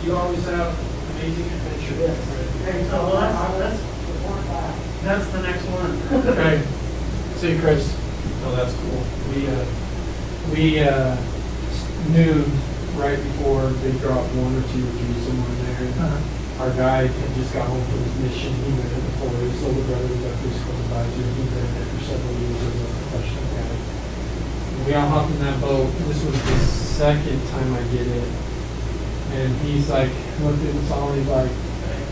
you always have amazing adventure. Hey, so that's the next one. Okay. See you, Chris. Oh, that's cool. We knew right before they dropped 1 or 2 or 3 somewhere in there. And our guy had just got home from his mission. He went in before. His older brother was our police corps advisor. He'd been there for several years as a professional guy. And we all hopped in that boat. This was the second time I did it. And he's like, looked at us all and he's like, hey,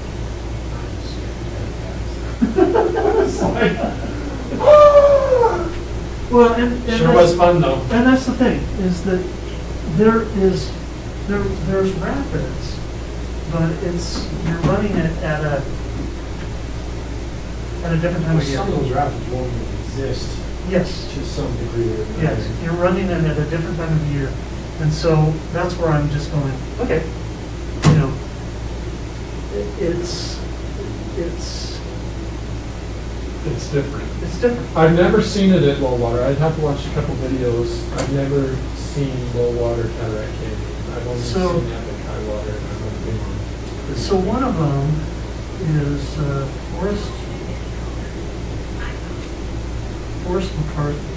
I'm scared of guys. It's like, ah! Well, and Sure was fun though. And that's the thing, is that there's rapids, but you're running it at a different time of year. Some of those rapids won't even exist Yes, to some degree or another. yes, you're running it at a different time of year. And so that's where I'm just going, okay, you know, it's It's different. different. I've never seen it at low water. I'd have to watch a couple videos. I've never seen low water Cataract Canyon. I've only So- seen epic high water, and I've only been on. So one of them is Forrest McCarthy.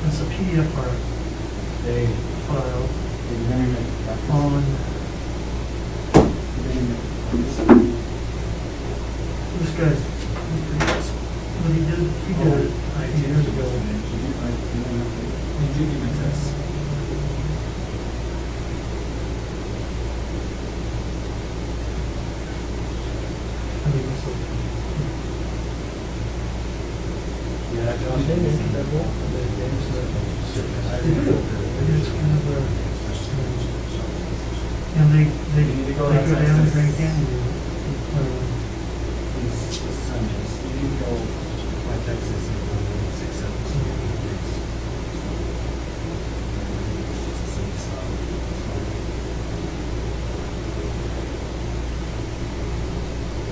It's a PDF file on this guy's, what he did it 19 years ago. They do give a test. I mean, it's like, Yeah, John Daniel, that book, and then James it's kind of a, and they You need to go go outside down and Texas. drink candy. These Sundays, you need to go by Texas and go 6, 7, 8 weeks. It's just the same style.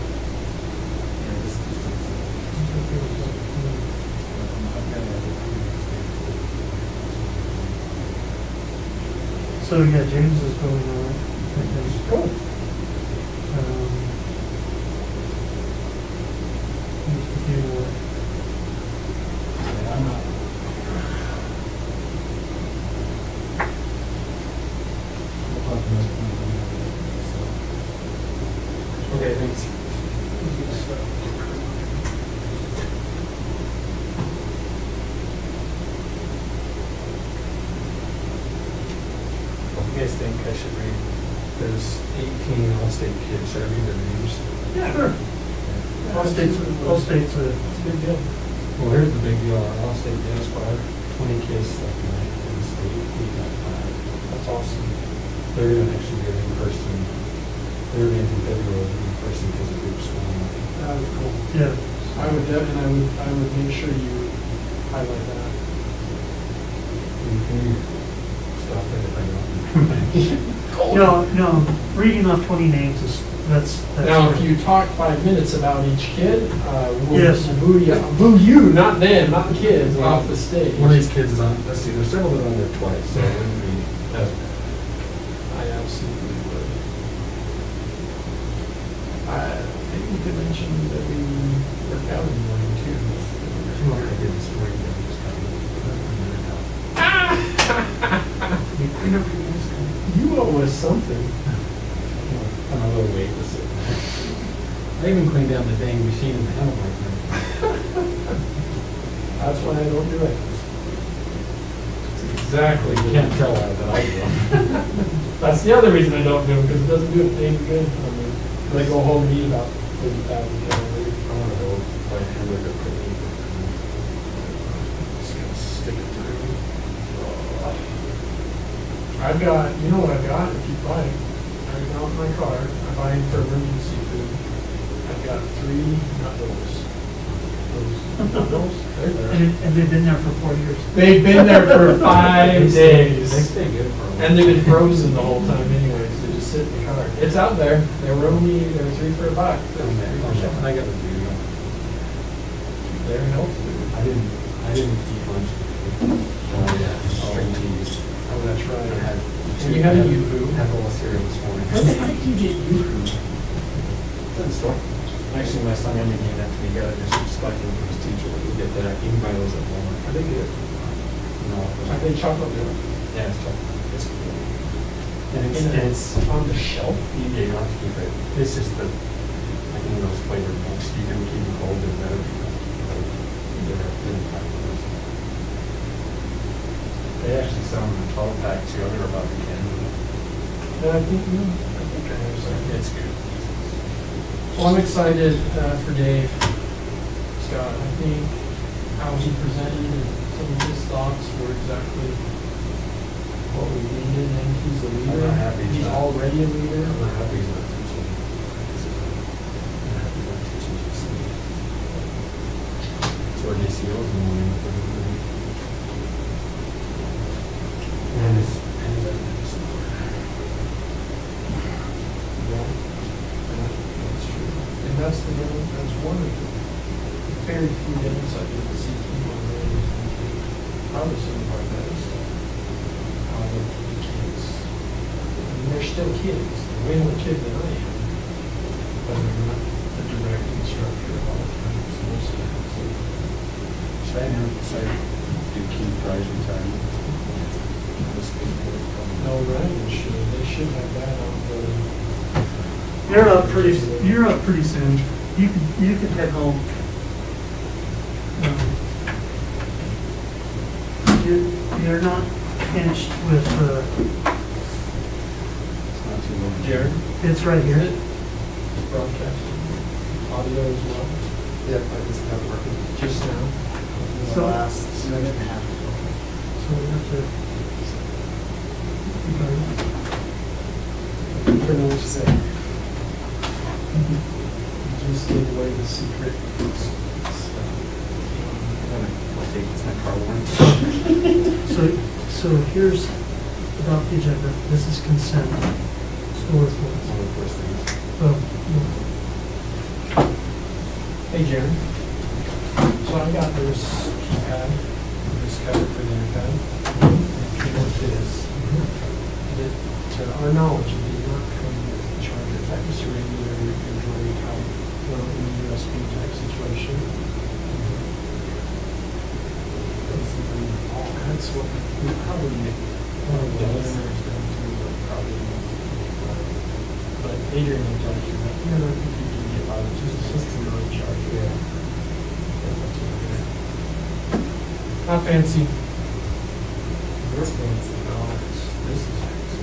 Yeah, this is just I've got So, yeah, James is going on. Cool. He's to do, I'm not. We'll talk about it. Okay, thanks. You guys think I should read, there's 18 All-State kids, should I read their names? yeah, sure. All states, It's a big deal. Well, here's the big deal, our All-State dance choir, 20 kids selected ninth in the state, we got 5. That's awesome. They're gonna actually get in person, they're in February, in person because of group school. That was cool. Yeah. I would definitely, I would make sure you highlight that. Can you stop it if I don't? No, reading off 20 names that's. Now, if you talk 5 minutes about each kid, we'll Yes. boo you, not them, not the kids, off the stage. One of these kids is on, let's see, there's several that are on there twice, so it wouldn't be, I absolutely would. I think we could mention that we work out in the morning too. I did this morning, I just got You owe us something. I'm a little late to sit. I even cleaned down the dang machine in the handlebar thing. That's why I don't do it. Exactly. You can't tell that I do. That's the other reason I don't do it, because it doesn't do a thing good for me. I go home and eat about 30,000 calories. I want to go buy a hamburger for me. Just gonna stick it through. I've got, you know what I've got, if you'd like, I've got in my car, I buy for emergency food. I've got 3 nut rolls. Those nut rolls, they're there. And they've been there for 4 years. They've been there for 5 They days. stay good for a while. And they've been frozen the whole time anyways, they just sit in the car. It's out there, they were only, they were 3 for $1. I got the dude. They're healthy. I didn't I didn't eat lunch. Oh, yeah, string cheese. Oh, that's I right. had. And you had a Yoo-hoo? Had a little cereal this morning. How did you get Yoo-hoo? It's in the store. Actually, my son Emmy gave that to me, got it just selecting from his teacher, we get that, you can buy those at Walmart. Are they good? No. Are they chocolate milk? Yeah, it's chocolate. It's good. And And it's, on the shelf? yeah, you don't have to keep it, it's just the, like in those flavored books, you can keep them cold and better. They're in packets. They actually sell them in 12 pack too, they're about the end. I think I have some. It's good. Well, I'm excited for Dave Scott. I think how he presented and some of his thoughts were exactly what we needed, and he's a leader. I'm not happy he's He's not. already a leader. I'm not happy he's not teaching. I'm not happy he's not teaching just. It's where DCO is in the morning. And it's, and it's. Yeah, that's true. And that's the difference, that's one of the very few differences I did see him on radio, probably some of our best out of the kids. I mean, they're still kids, they're way more kid than I am, but they're not the direct instructor of all times, most times. Should I do Keith Price retirement? No, Ryan should, they should have that on the. You're up pretty soon. You could head home. You're not finished with, It's not too long. Jared, it's right is here. it broadcasting, audio as well, Yep, I just got working. just now? So- Last minute and a half. So we have to. I know what you say. Just gave away the secret. I'll take this, my car warranty. So here's about the agenda. This is consent. School One reports. of the first things. Oh, Hey, Jared. So I got this keypad, this cover for the iPad. And what it is, that to our knowledge, it did not come with the charger. That was a regular Android type, well, in a USB type situation. That's what we probably make. One of the owners them too, but probably. But Adrian will tell you that, I think you can get by with just a Android charger. Yeah. Not fancy. Yours fancy. No, this is fancy.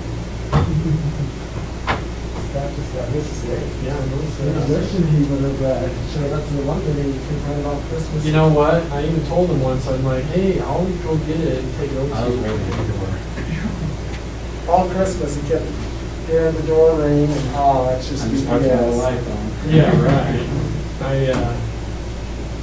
This is great. Yeah, I noticed In that. addition, he would have showed up to the London and you could print it off Christmas. You know what? I even told him once, I'm like, hey, I'll go get it and take it over I to was you. waiting at the door. All Christmas, he kept hearing the door ring and, oh, that's just. I'm just watching my BS. life on. Yeah, right.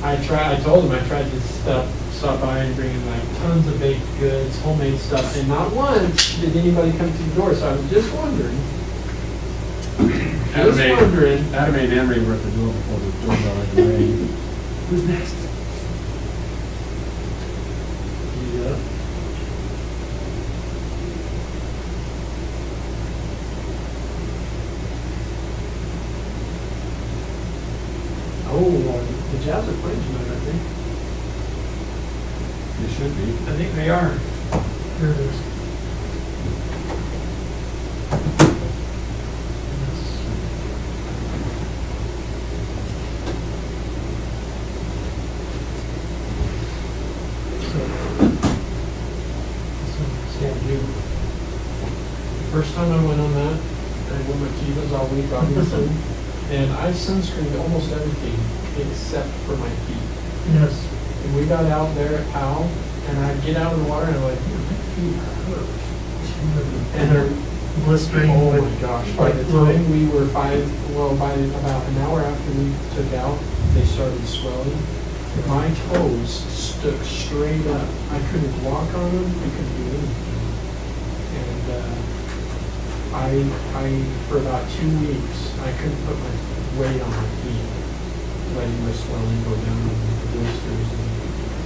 I told him I tried to stop by and bring in like tons of baked goods, homemade stuff, and not once did anybody come to the door, so I was just wondering. Just wondering. Adam made Emery were at the door before the doorbell had rang. who's next? Yeah. Oh, the Jazz are playing tonight, I think. It should be. I think they are. Here it is. Yeah, dude. First time I went on that, I wore my Kivas all week, obviously, and I sunscreened almost everything except for my feet. Yes. And we got out there at Powell, and I get out of the water, and I'm like, my feet hurt. And they're Blistering. oh with- my gosh, by the time we were by about an hour after we took out, they started swelling. My toes stuck straight up. I couldn't walk on them, I couldn't do anything. And for about 2 weeks, I couldn't put my weight on my feet, letting my swelling go down and the blisters.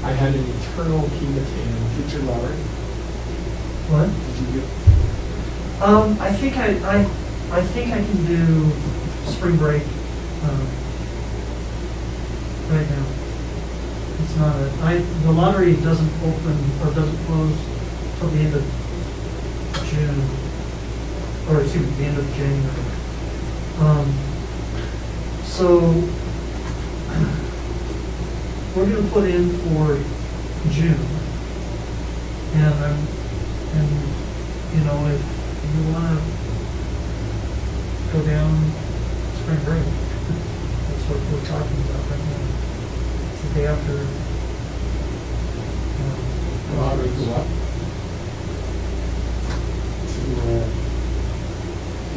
I had an eternal hematon. Future lottery, What? did you get? I think I think I can do spring break, right now. It's not the lottery doesn't open or doesn't close till the end of June, or excuse me, the end of January. So we're gonna put in for June. And you know, if you wanna go down spring break, that's what we're talking about right now. It's the day after. Lottery go up.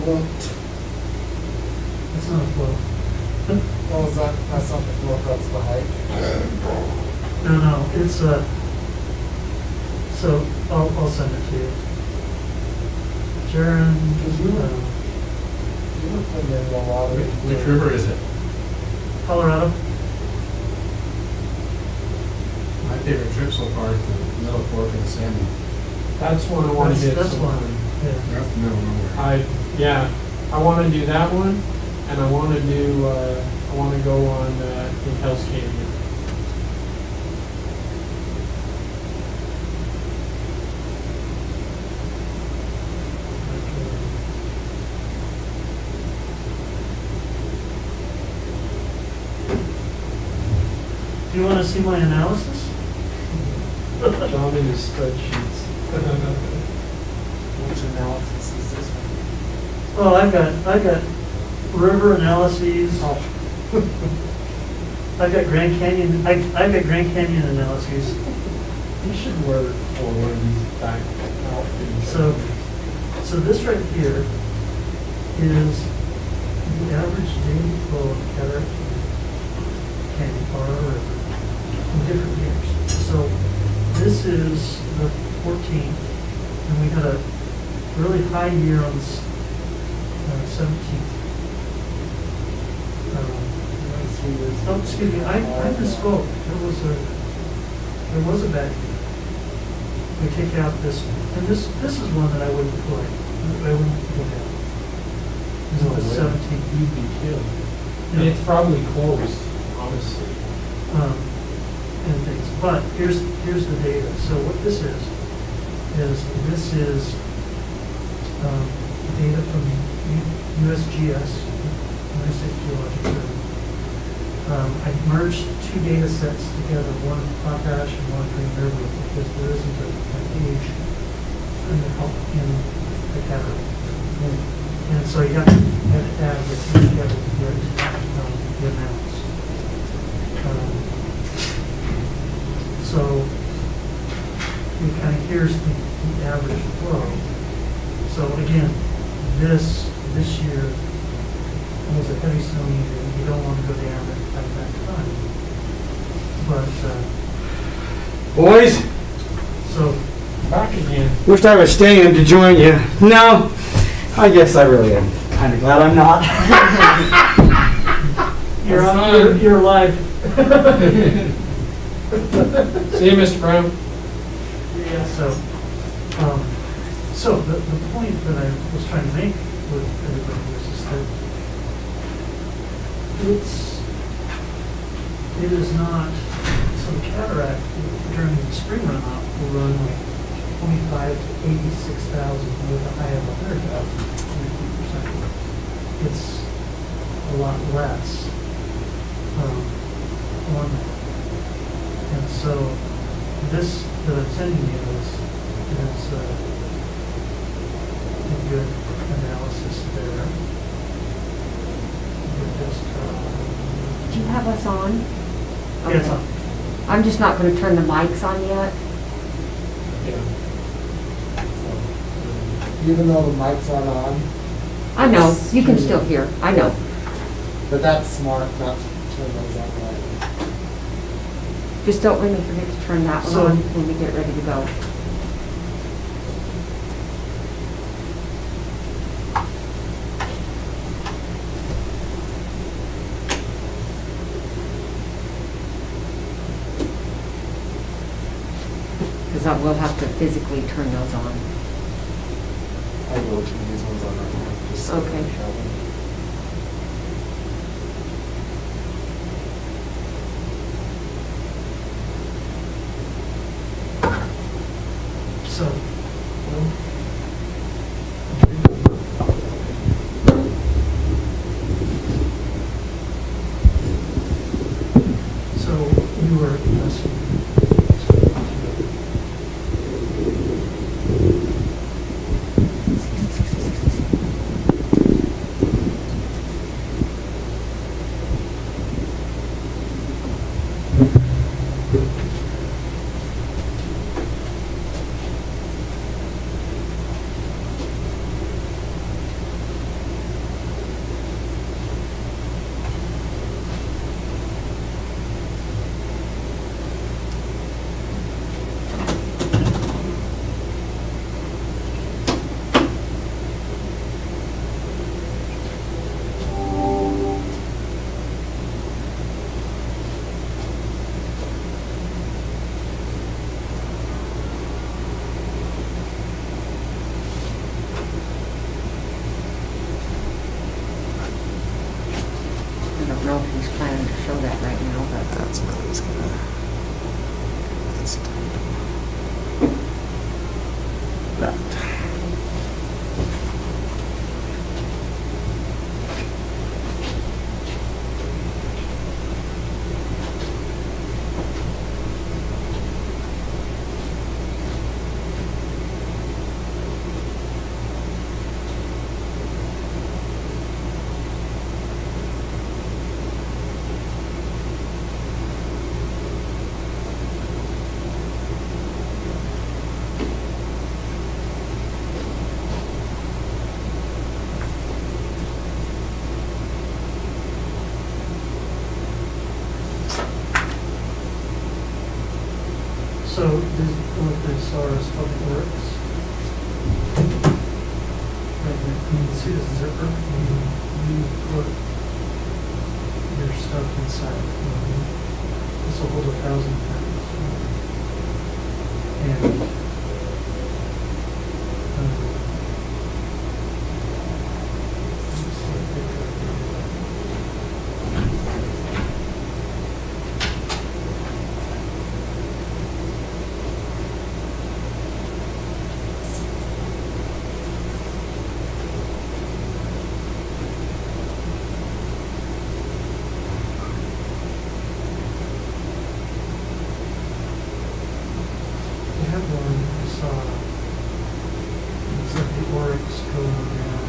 Float. It's not a float. Oh, that's not the float, that's the hike. No, it's so I'll send it to you. Jaron, You were putting in the lottery. Which river is it? Colorado. My favorite trip so far is the Middle Fork and Sandy. That's one I want to get. That's one, sometime. yeah. That's the middle of nowhere. I want to do that one, and I want to do, I want to go on, in Hell's Canyon. Do you want to see my analysis? John in his spreadsheets. Which analysis is this one? Oh, I've got river analyses. Oh. I've got Grand Canyon, I've got Grand Canyon analyses. You should work for one of these back outfits. So this right here is the average daily flow of Cataract Canyon, Colorado River, in different years. So this is the 14th, and we had a really high year on the 17th. Oh, excuse me, I misspoke. There was a bad year. We take out this, and this is one that I wouldn't play. I wouldn't look at. This is the 17th. You'd be killed. Yeah. It's probably close, honestly. And things. But here's the data. So what this is data from USGS, United States Geological Survey. I've merged two data sets together, one potash and one green river, because there isn't an age in the cataract. And so you have to add the two together to get the amounts. So we kind of, here's the average flow. So again, this year was a heavy snow year. You don't want to go down at that time. But, Boys, so, Back again. wished I was staying to join you. No, I guess I really am kind of glad I'm not. you're live. See you, Mr. Brown. Yeah, so the point that I was trying to make with everybody was just that it is not, so the cataract during the spring runoff will run like 25 to 86,000 with a high of 100,000, 50%. It's a lot less on that. And so this that I'm sending you is a good analysis there. We're just, Do you have us on? yeah, it's Okay. on. I'm just not gonna turn the mics on yet. Yeah. Even though the mics aren't on, I know, you can still hear, I know. but that's smart not to turn those on right. Just don't let me forget to turn that one So- on when we get ready to go. because I will have to physically turn those on. I will turn these ones on right now, just so Okay. they show them. So, well, so you were I don't know if he's planning to show that right now, but That's what I was gonna. That's that. So, this, what this is Public Works. Right, you can see this zipper, you put your stuff inside. This will hold 1,000 pounds. And, let's see a picture of it. They had one I saw, it's like the Oryx going down.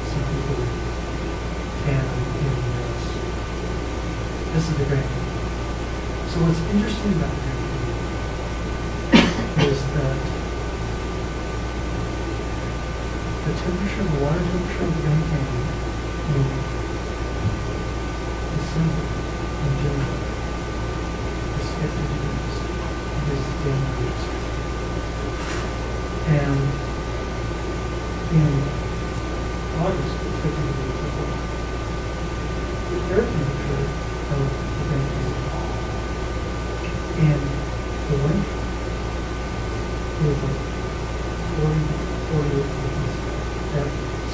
Some people can in this. This is the Grand Canyon. So what's interesting about the Grand Canyon is that the temperature, the water temperature of the Grand Canyon in December and January is 50 degrees. It is dangerous. And in August, it's 50 degrees as well. The air temperature of the Grand Canyon in the winter is like 48 degrees at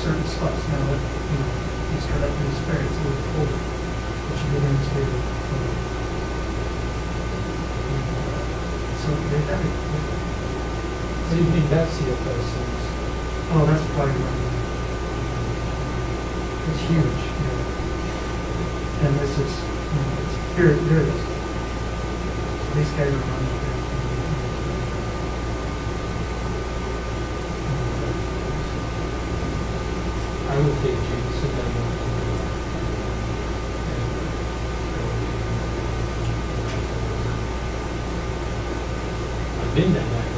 certain spots. Now that, you start up in this fair, it's a little colder, but you get into, so they have it. What do you think that CFO says? Oh, that's probably right. It's huge. Yeah. And this is, it's, here it is. These guys are running there. I would take you to sit down I've been down there.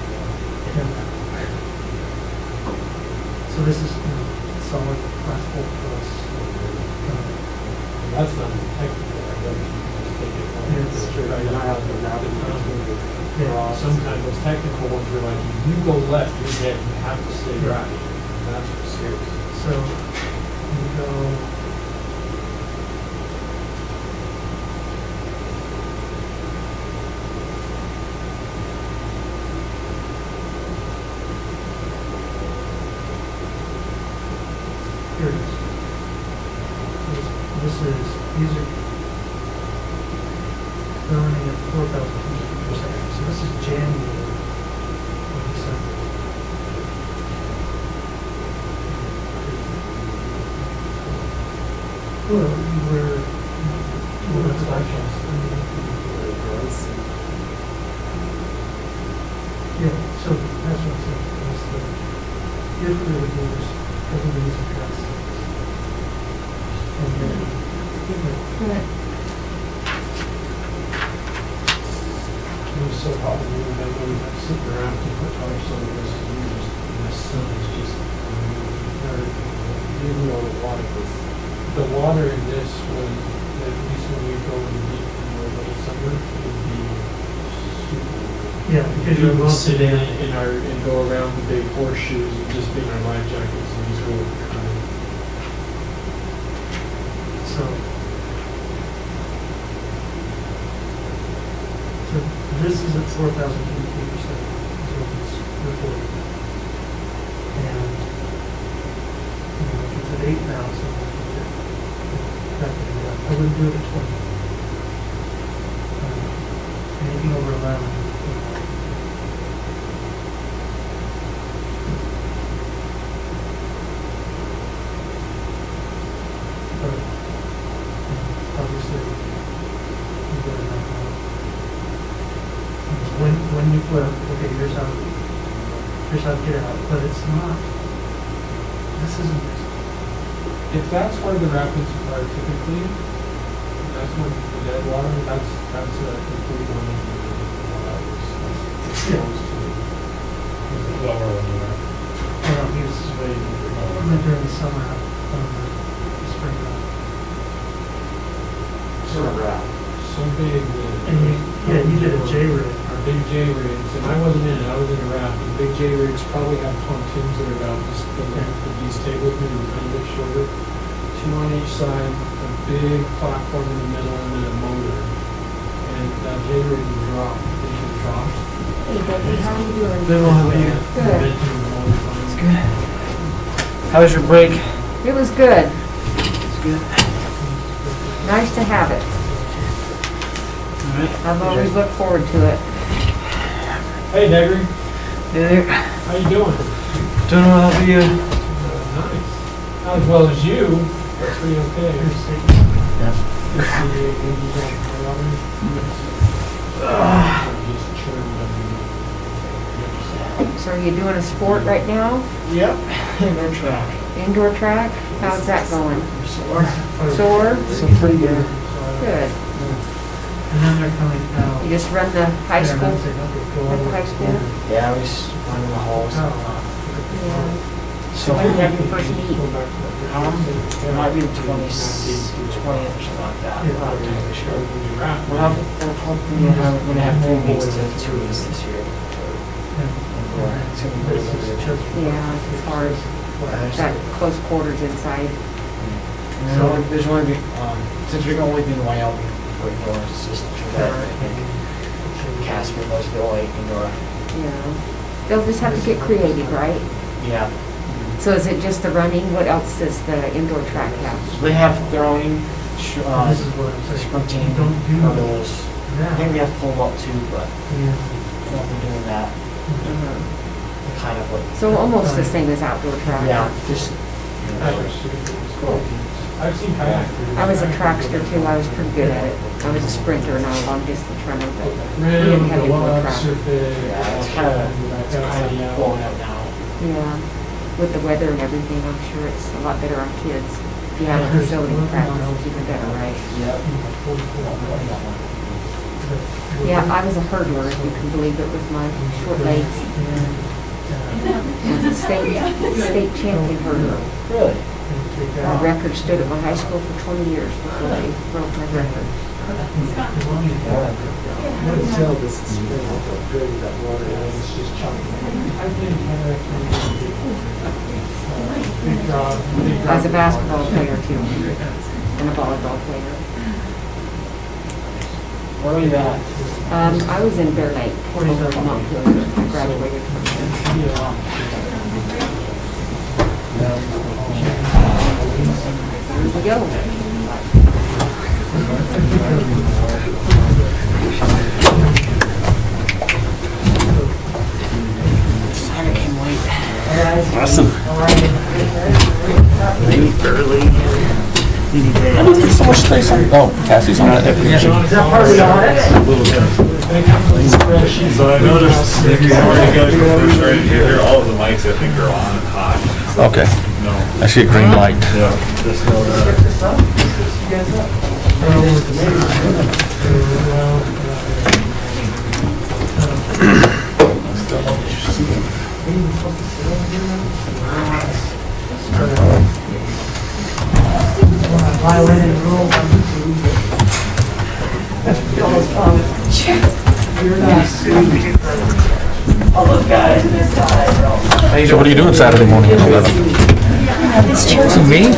Yeah. So this is, solid class 4 plus. That's not technical, I guess you just take it. Yeah, it's Sure, I have to wrap it around. Yeah. Sometimes those technical ones are like, if you go left, you're dead, you have to stay right. And that's what scares me. So, you go. Here it is. These are, they're running at 4,000 feet per second. So this is January and December. Well, that's like, yeah, so that's what I'm saying, is the, if we were to do this, everybody's address. And then, Good. It was so hot when we were down there, we had to sit around and put tarps on this, and we just, and the sun is just, even though the water in this was, at least when we go in the deep, in the late summer, it would be super. yeah, because you're We would sit mostly, in our, and go around the big horseshoes and just be in our life jackets and just go kind of. so. So this is at 4,000 feet per second, is what it's reported. And, if it's at 8,000, I wouldn't do it at 20. Anything over 11. But, obviously, you got enough now. When you flip, okay, here's how to get it out, but it's not, this isn't, If that's where the rapids are typically, that's when the dead water, that's a complete one of Yeah. Lower than that. he was Way during the summer, the spring. Sort of route. so big that. And you did a J-rig. Our big J rigs, and I wasn't in it, I was in a raft, the big J rigs probably have pontoons that are about just the length of these tables, maybe a little bit shorter. Two on each side, a big platform in the middle, and then a motor. And that J rig would drop into the trough. Hey, Becky, how are you doing? Good. Good. Good. How was your break? It was good. It's good. Nice to have it. All right. I've always looked forward to it. Hey, Degry, Hey there. how you doing? Doing well, how are you? Nice. Not as well as you, but pretty okay. Yeah. Just churned So are you doing a sport right now? Yep. Indoor track. Indoor track? How's that going? Sore. Sore? So pretty good. Good. And then they're coming out. You just run the high Yeah, and school? then say, okay, go At the over high school? Yeah, we just run in the halls. Yeah. So When did you have your first meet? it might be the 20th or something like that. Yeah. I'm not entirely sure. We're We're hoping we're gonna have 3 meets to 2 weeks this year. It's gonna be pretty good. Yeah, it's hard. That close quarters inside. So there's only been, since we've only been in Wyoming for indoor, it's just Casper was the only indoor. Yeah. They'll just have to get creative, right? Yeah. So is it just the running? What else does the indoor track have? So they have throwing, This is what I'm saying. sprinting, Don't do hurdles. that. I think we have pole vault too, but Yeah. we've been doing that. Kind of what. So almost the same as outdoor track? Yeah, just. Cool. I've seen kayakers. I was a trackster too. I was pretty good at it. I was a sprinter, not a long distance runner, but we Rim, didn't have the indoor log, track. surface. Yeah, it's kind of blowing out now. Yeah. With the weather and everything, I'm sure it's a lot better on kids. If you have a facility to practice, it's even better, right? Yep. Yeah, I was a hurdler, if you can believe it, with my short legs. I was a state champion hurdler. Really? take Our out. record stood at my high school for 20 years before they broke my record. As long as you I can tell this is spring, how good that water is, it's just chunky. I think Henrik big job. I was a basketball player too, and a volleyball player. Where were you at? I was in Bear Lake over in Montpelier. I graduated from there. Here we go. Sorry I came late. Awesome. There's so much space on. Oh, Cassie's on it. Is that part of the audit? So I noticed if you already got your first right here, all of the mics I think are on and hot. Okay. No. I see a green light. Yeah, just know that. Violin and rule. So what are you doing Saturday morning at 11? Me? I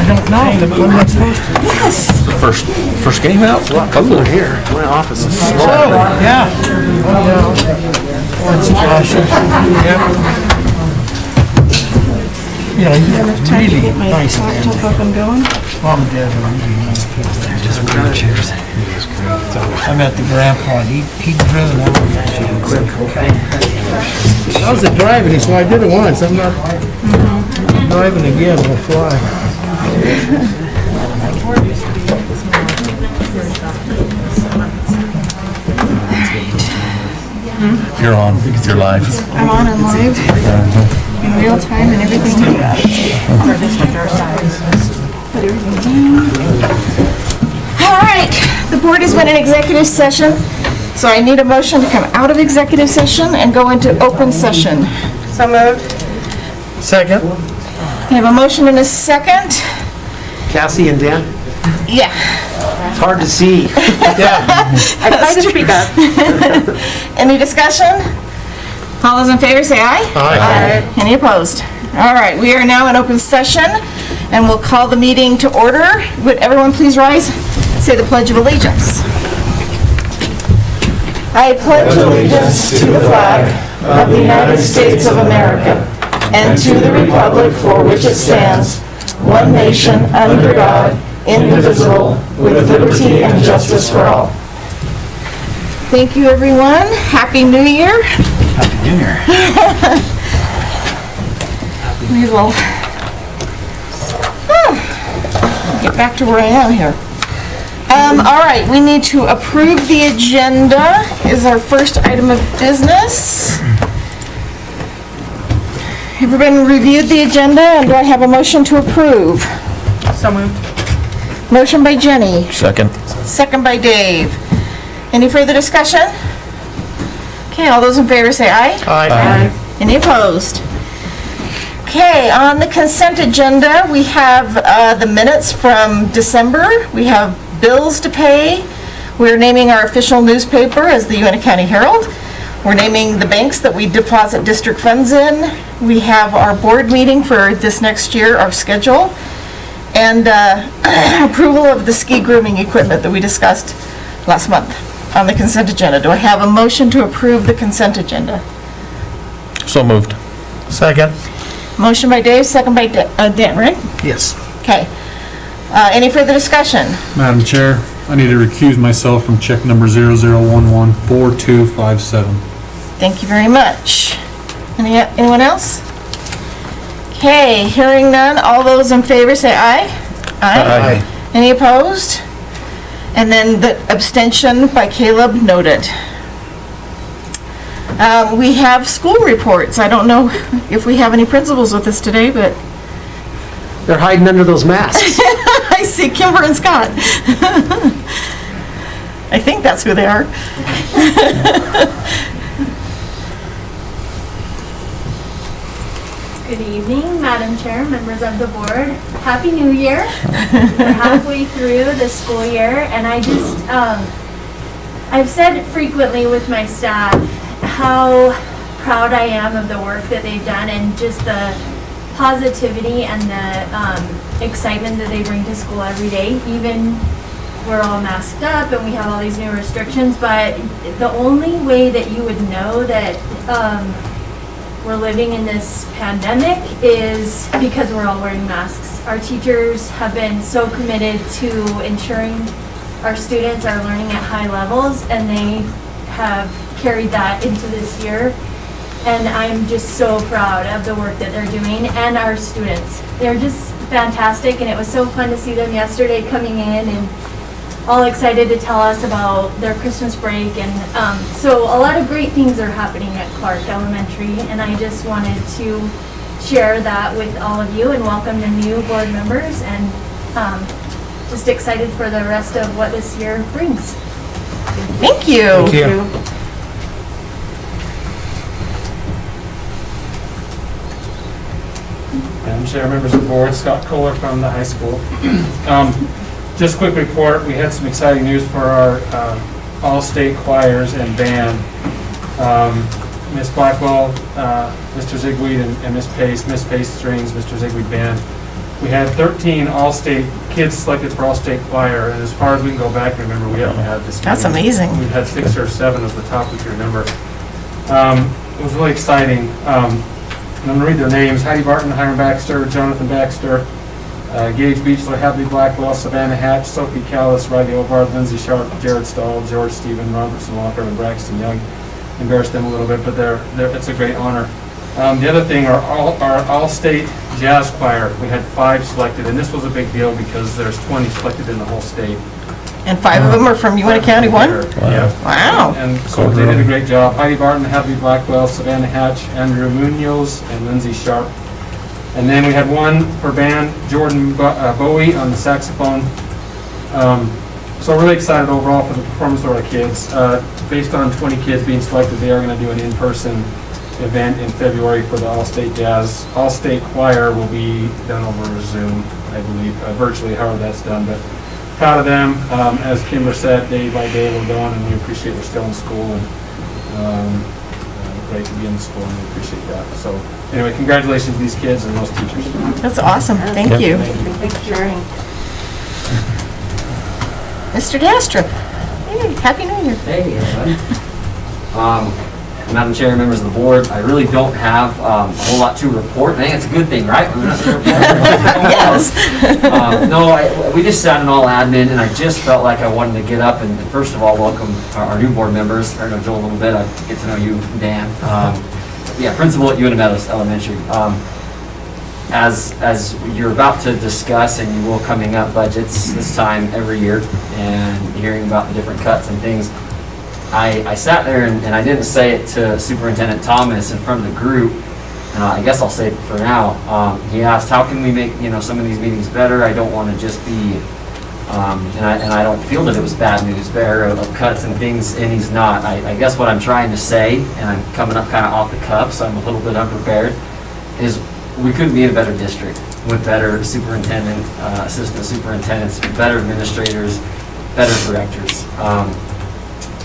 don't know. What am I supposed to? Yes. First game out? Over here. My office is slow. Yeah. Yep. You know, really nice man. Mom and dad are really nice people. They're just wheelchairs. I met the grandpa, and he'd driven out. I was driving, so I did it once. I'm not driving again, we'll fly. You're on. You're live. I'm on and live in real time and everything. Put everything down. All right, the board has been in executive session, so I need a motion to come out of executive session and go into open session. So moved. Second. We have a motion and a second. Cassie and Dan? Yeah. It's hard to see. Yeah. I tried to speak up. Any discussion? All those in favor say aye. Aye. Any opposed? All right, we are now in open session, and we'll call the meeting to order. Would everyone please rise? Say the Pledge of Allegiance. I pledge allegiance to the flag of the United States of America and to the republic for which it stands, one nation, under God, indivisible, with liberty and justice for all. Thank you, everyone. Happy New Year. Happy New Year. We will get back to where I am here. All right, we need to approve the agenda is our first item of business. Everyone reviewed the agenda, and do I have a motion to approve? So moved. Motion by Jenny, Second. second by Dave. Any further discussion? Okay, all those in favor say aye. Aye. Any opposed? Okay, on the consent agenda, we have the minutes from December. We have bills to pay. We're naming our official newspaper as the Uinta County Herald. We're naming the banks that we deposit district funds in. We have our board meeting for this next year, our schedule, and approval of the ski grooming equipment that we discussed last month on the consent agenda. Do I have a motion to approve the consent agenda? So moved. Second. Motion by Dave, second by Dan, right? Yes. Okay. Any further discussion? Madam Chair, I need to recuse myself from check number 00114257. Thank you very much. Anyone else? Okay, hearing none, all those in favor say aye. Aye. Any opposed? And then the abstention by Caleb noted. We have school reports. I don't know if we have any principals with us today, but They're hiding under those masks. I see Kimber and Scott. I think that's who they are. Good evening, Madam Chair, members of the board. Happy New Year. We're halfway through the school year, and I just, I've said frequently with my staff how proud I am of the work that they've done and just the positivity and the excitement that they bring to school every day. Even we're all masked up and we have all these new restrictions, but the only way that you would know that we're living in this pandemic is because we're all wearing masks. Our teachers have been so committed to ensuring our students are learning at high levels, and they have carried that into this year. And I'm just so proud of the work that they're doing and our students. They're just fantastic, and it was so fun to see them yesterday coming in and all excited to tell us about their Christmas break. And so a lot of great things are happening at Clark Elementary, and I just wanted to share that with all of you and welcome the new board members, and just excited for the rest of what this year brings. Thank you. Thank you. Madam Chair, members of the board, Scott Kohler from the high school. Just quick report, we had some exciting news for our all-state choirs and band. Miss Blackwell, Mr. Zigweed, and Miss Pace strings, Mr. Zigweed band. We had 13 all-state kids selected for all-state choir, and as far as we can go back and remember, we haven't had this. That's many. amazing. We've had 6 or 7 of the top we can remember. It was really exciting. I'm going to read their names: Heidi Barton, Hiram Baxter, Jonathan Baxter, Gage Beachler, Hadley Blackwell, Savannah Hatch, Sophie Callis, Riley Ovard, Lindsay Sharp, Jared Stahl, George Stephen, Robertson Walker, and Braxton Young. Embarrassed them a little bit, but it's a great honor. The other thing, our all-state jazz choir, we had 5 selected, and this was a big deal because there's 20 selected in the whole state. And 5 of them are from UNT County 1? Yeah. Wow. And so they did a great job. Heidi Barton, Hadley Blackwell, Savannah Hatch, Andrew Munoz, and Lindsay Sharp. And then we had 1 for band, Jordan Bowie on the saxophone. So really excited overall for the performance of our kids. Based on 20 kids being selected, they are going to do an in-person event in February for the All-State Jazz. All-State Choir will be done over Zoom, I believe, virtually, however that's done. But proud of them. As Kimber said, day by day we're going, and we appreciate we're still in school, and great to be in the school, and we appreciate that. So anyway, congratulations to these kids and those teachers. That's awesome. Thank you. Thanks for sharing. Mr. Dastrup. Hey, Happy New Year. Hey, everybody. Madam Chair, members of the board, I really don't have a whole lot to report. I think it's a good thing, right? We're not gonna report. Yes. No, we just sat in all admin, and I just felt like I wanted to get up and first of all welcome our new board members. I know Joel a little bit. I get to know you, Dan. Yeah, principal at UNT Meadows Elementary. As you're about to discuss, and you will coming up budgets this time every year, and hearing about the different cuts and things, I sat there and I didn't say it to Superintendent Thomas in front of the group, and I guess I'll say it for now. He asked, how can we make some of these meetings better? I don't want to just be, and I don't feel that it was bad news bearer of cuts and things, and he's not. I guess what I'm trying to say, and I'm coming up kind of off the cuff, so I'm a little bit unprepared, is we couldn't be in a better district with better superintendent, assistant superintendents, better administrators, better directors.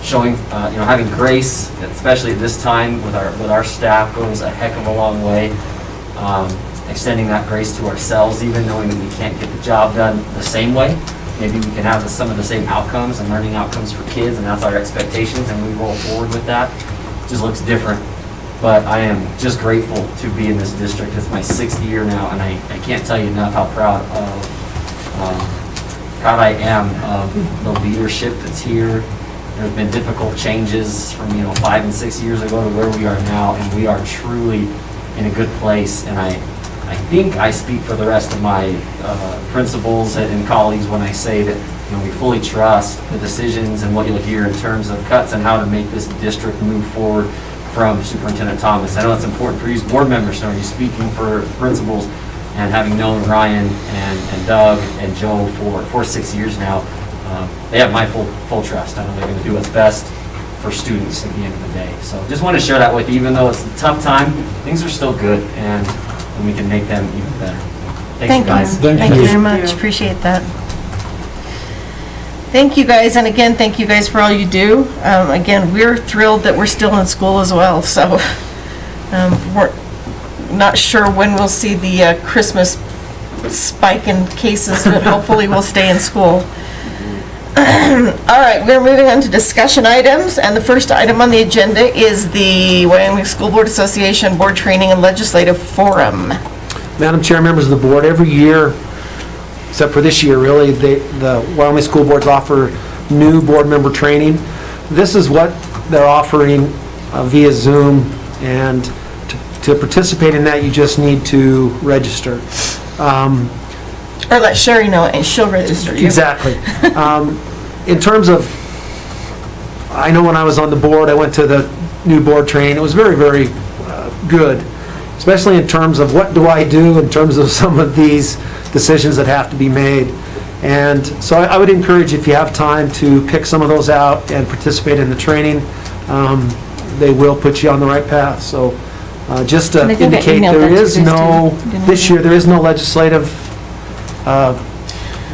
Showing, having grace, especially at this time with our staff, goes a heck of a long way. Extending that grace to ourselves, even knowing that we can't get the job done the same way. Maybe we can have some of the same outcomes and learning outcomes for kids, and that's our expectations, and we roll forward with that. It just looks different. But I am just grateful to be in this district. It's my 6th year now, and I can't tell you enough how proud I am of the leadership that's here. There's been difficult changes from 5 and 6 years ago to where we are now, and we are truly in a good place. And I think I speak for the rest of my principals and colleagues when I say that we fully trust the decisions and what you'll hear in terms of cuts and how to make this district move forward from Superintendent Thomas. I know it's important for you as board members to know you speaking for principals, and having known Ryan and Doug and Joe for 6 years now, they have my full trust. I know they're going to do what's best for students at the end of the day. So just want to share that with you. Even though it's a tough time, things are still good, and and we can make them even better. Thank Thanks, guys. you. Thank you very much. Appreciate that. Thank you, guys, and again, thank you guys for all you do. Again, we're thrilled that we're still in school as well, so we're not sure when we'll see the Christmas spike in cases, but hopefully we'll stay in school. All right, we're moving on to discussion items, and the first item on the agenda is the Wyoming School Board Association Board Training and Legislative Forum. Madam Chair, members of the board, every year, except for this year really, the Wyoming School Boards offer new board member training. This is what they're offering via Zoom, and to participate in that, you just need to register. Or let Sherry know, and she'll register you. Exactly. In terms of, I know when I was on the board, I went to the new board training. It was very, very good, especially in terms of what do I do in terms of some of these decisions that have to be made. And so I would encourage, if you have time, to pick some of those out and participate in the training. They will put you on the right path. So just to And I think I indicate, emailed there that to is you guys no, too, didn't I? this year, there is no legislative,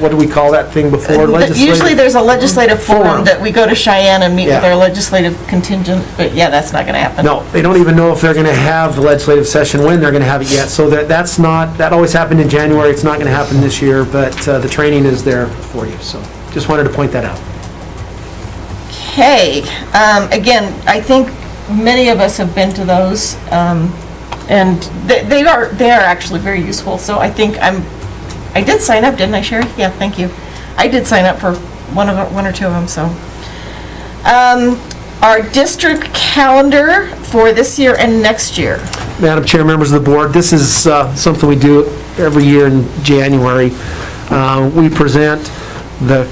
what do we call that thing before? Usually there's a legislative forum that we go to Cheyenne and meet with Yeah. our legislative contingent, but yeah, that's not going to happen. No, they don't even know if they're going to have the legislative session, when they're going to have it yet. So that's not, that always happened in January. It's not going to happen this year, but the training is there for you. So just wanted to point that out. Okay, again, I think many of us have been to those, and they are actually very useful, so I think I did sign up, didn't I, Sherry? Yeah, thank you. I did sign up for one or two of them, so. Our district calendar for this year and next year. Madam Chair, members of the board, this is something we do every year in January. We present the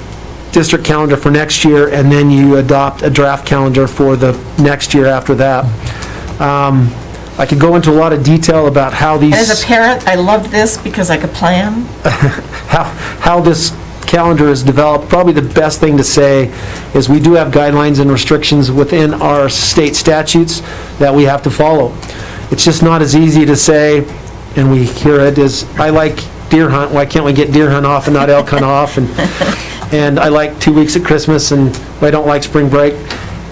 district calendar for next year, and then you adopt a draft calendar for the next year after that. I could go into a lot of detail about how these... As a parent, I loved this because I could plan. how this calendar is developed. Probably the best thing to say is we do have guidelines and restrictions within our state statutes that we have to follow. It's just not as easy to say, and we hear it, is I like deer hunt, why can't we get deer hunt off and not elk hunt off? And I like 2 weeks at Christmas, and I don't like spring break.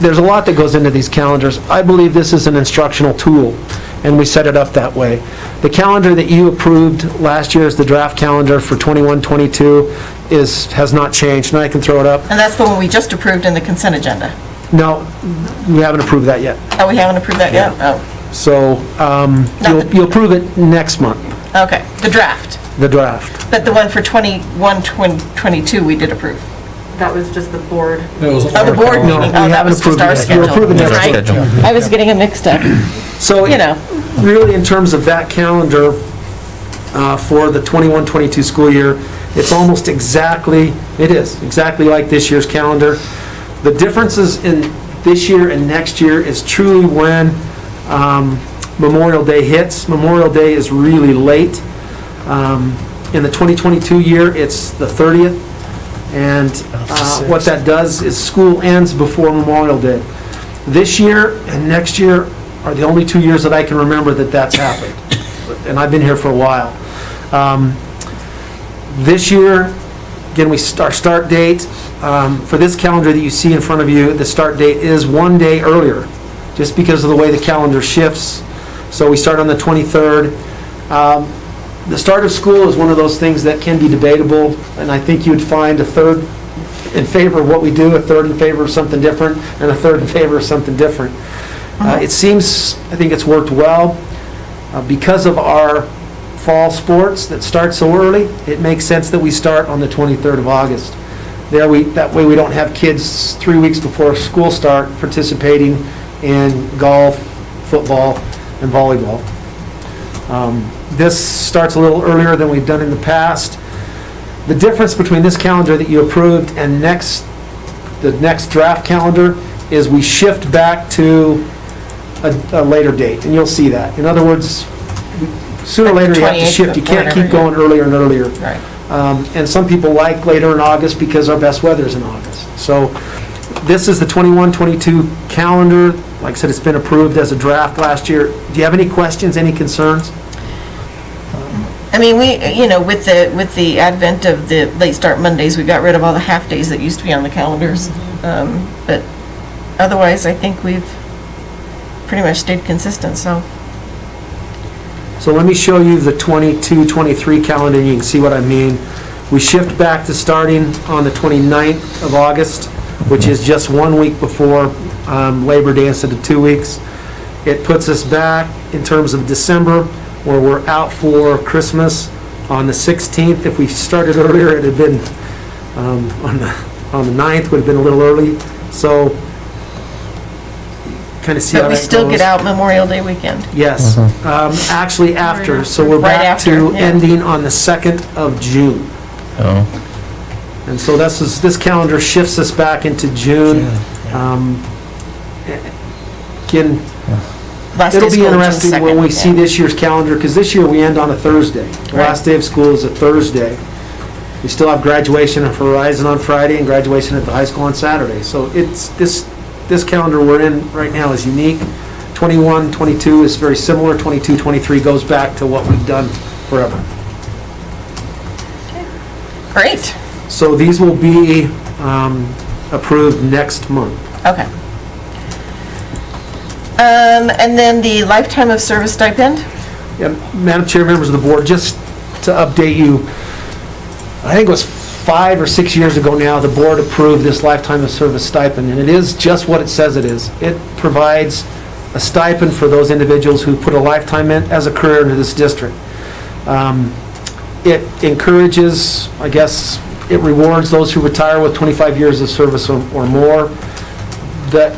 There's a lot that goes into these calendars. I believe this is an instructional tool, and we set it up that way. The calendar that you approved last year as the draft calendar for 21-22 has not changed, and I can throw it up. And that's the one we just approved in the consent agenda. No, we haven't approved that yet. Oh, we haven't approved that yet? Oh, So you'll approve it next month, okay, the draft. the draft. But the one for 21-22, we did approve. That was just the board. Oh, the board No, meeting. we Oh, that haven't was just approved our it yet. schedule. You're approving next Right. schedule. I was getting it mixed up. So, You know. really, in terms of that calendar for the 21-22 school year, it's almost exactly, it is exactly like this year's calendar. The differences in this year and next year is truly when Memorial Day hits. Memorial Day is really late. In the 2022 year, it's the 30th. And what that does is school ends before Memorial Day. This year and next year are the only 2 years that I can remember that that's happened. And I've been here for a while. This year, again, our start date, for this calendar that you see in front of you, the start date is 1 day earlier, just because of the way the calendar shifts. So we start on the 23rd. The start of school is one of those things that can be debatable, and I think you'd find a third in favor of what we do, a third in favor of something different, and a third in favor of something different. It seems, I think it's worked well. Because of our fall sports that start so early, it makes sense that we start on the 23rd of August. That way we don't have kids 3 weeks before school start participating in golf, football, and volleyball. This starts a little earlier than we've done in the past. The difference between this calendar that you approved and the next draft calendar is we shift back to a later date, and you'll see that. In other words, sooner or later you have to shift. You can't keep going earlier and earlier. Right. And some people like later in August because our best weather is in August. So this is the 21-22 calendar. Like I said, it's been approved as a draft last year. Do you have any questions, any concerns? I mean, with the advent of the late start Mondays, we got rid of all the half days that used to be on the calendars. But otherwise, I think we've pretty much stayed consistent, so. So let me show you the 22-23 calendar, and you can see what I mean. We shift back to starting on the 29th of August, which is just 1 week before Labor Day instead of 2 weeks. It puts us back in terms of December, where we're out for Christmas on the 16th. If we started earlier, it had been on the 9th, would have been a little early. So kind of see how But that we still goes. get out Memorial Day weekend. Yes, actually after, so we're Right back after, to yeah. ending on the 2nd of June. Oh, And so this calendar shifts us back into June. Again, Last day it'll of be school, June interesting 2nd, when we yeah. see this year's calendar, because this year we end on a Thursday. The Right. last day of school is a Thursday. We still have graduation at Horizon on Friday and graduation at the high school on Saturday. So it's, this calendar we're in right now is unique. 21, 22 is very similar. 22, 23 goes back to what we've done forever. Great, So these will be approved next month. okay. And then the lifetime of service stipend? Yeah, Madam Chair, members of the board, just to update you, I think it was 5 or 6 years ago now, the board approved this lifetime of service stipend, and it is just what it says it is. It provides a stipend for those individuals who put a lifetime in as a career into this district. It encourages, I guess, it rewards those who retire with 25 years of service or more. That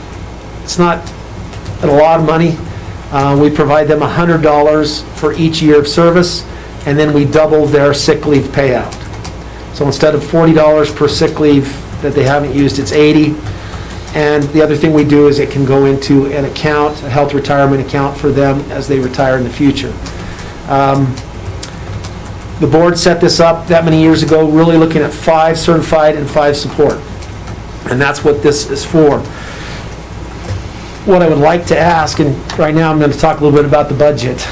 it's not a lot of money. We provide them $100 for each year of service, and then we double their sick leave payout. So instead of $40 per sick leave that they haven't used, it's $80. And the other thing we do is it can go into an account, a health retirement account for them as they retire in the future. The board set this up that many years ago, really looking at 5 certified and 5 support. And that's what this is for. What I would like to ask, and right now I'm going to talk a little bit about the budget.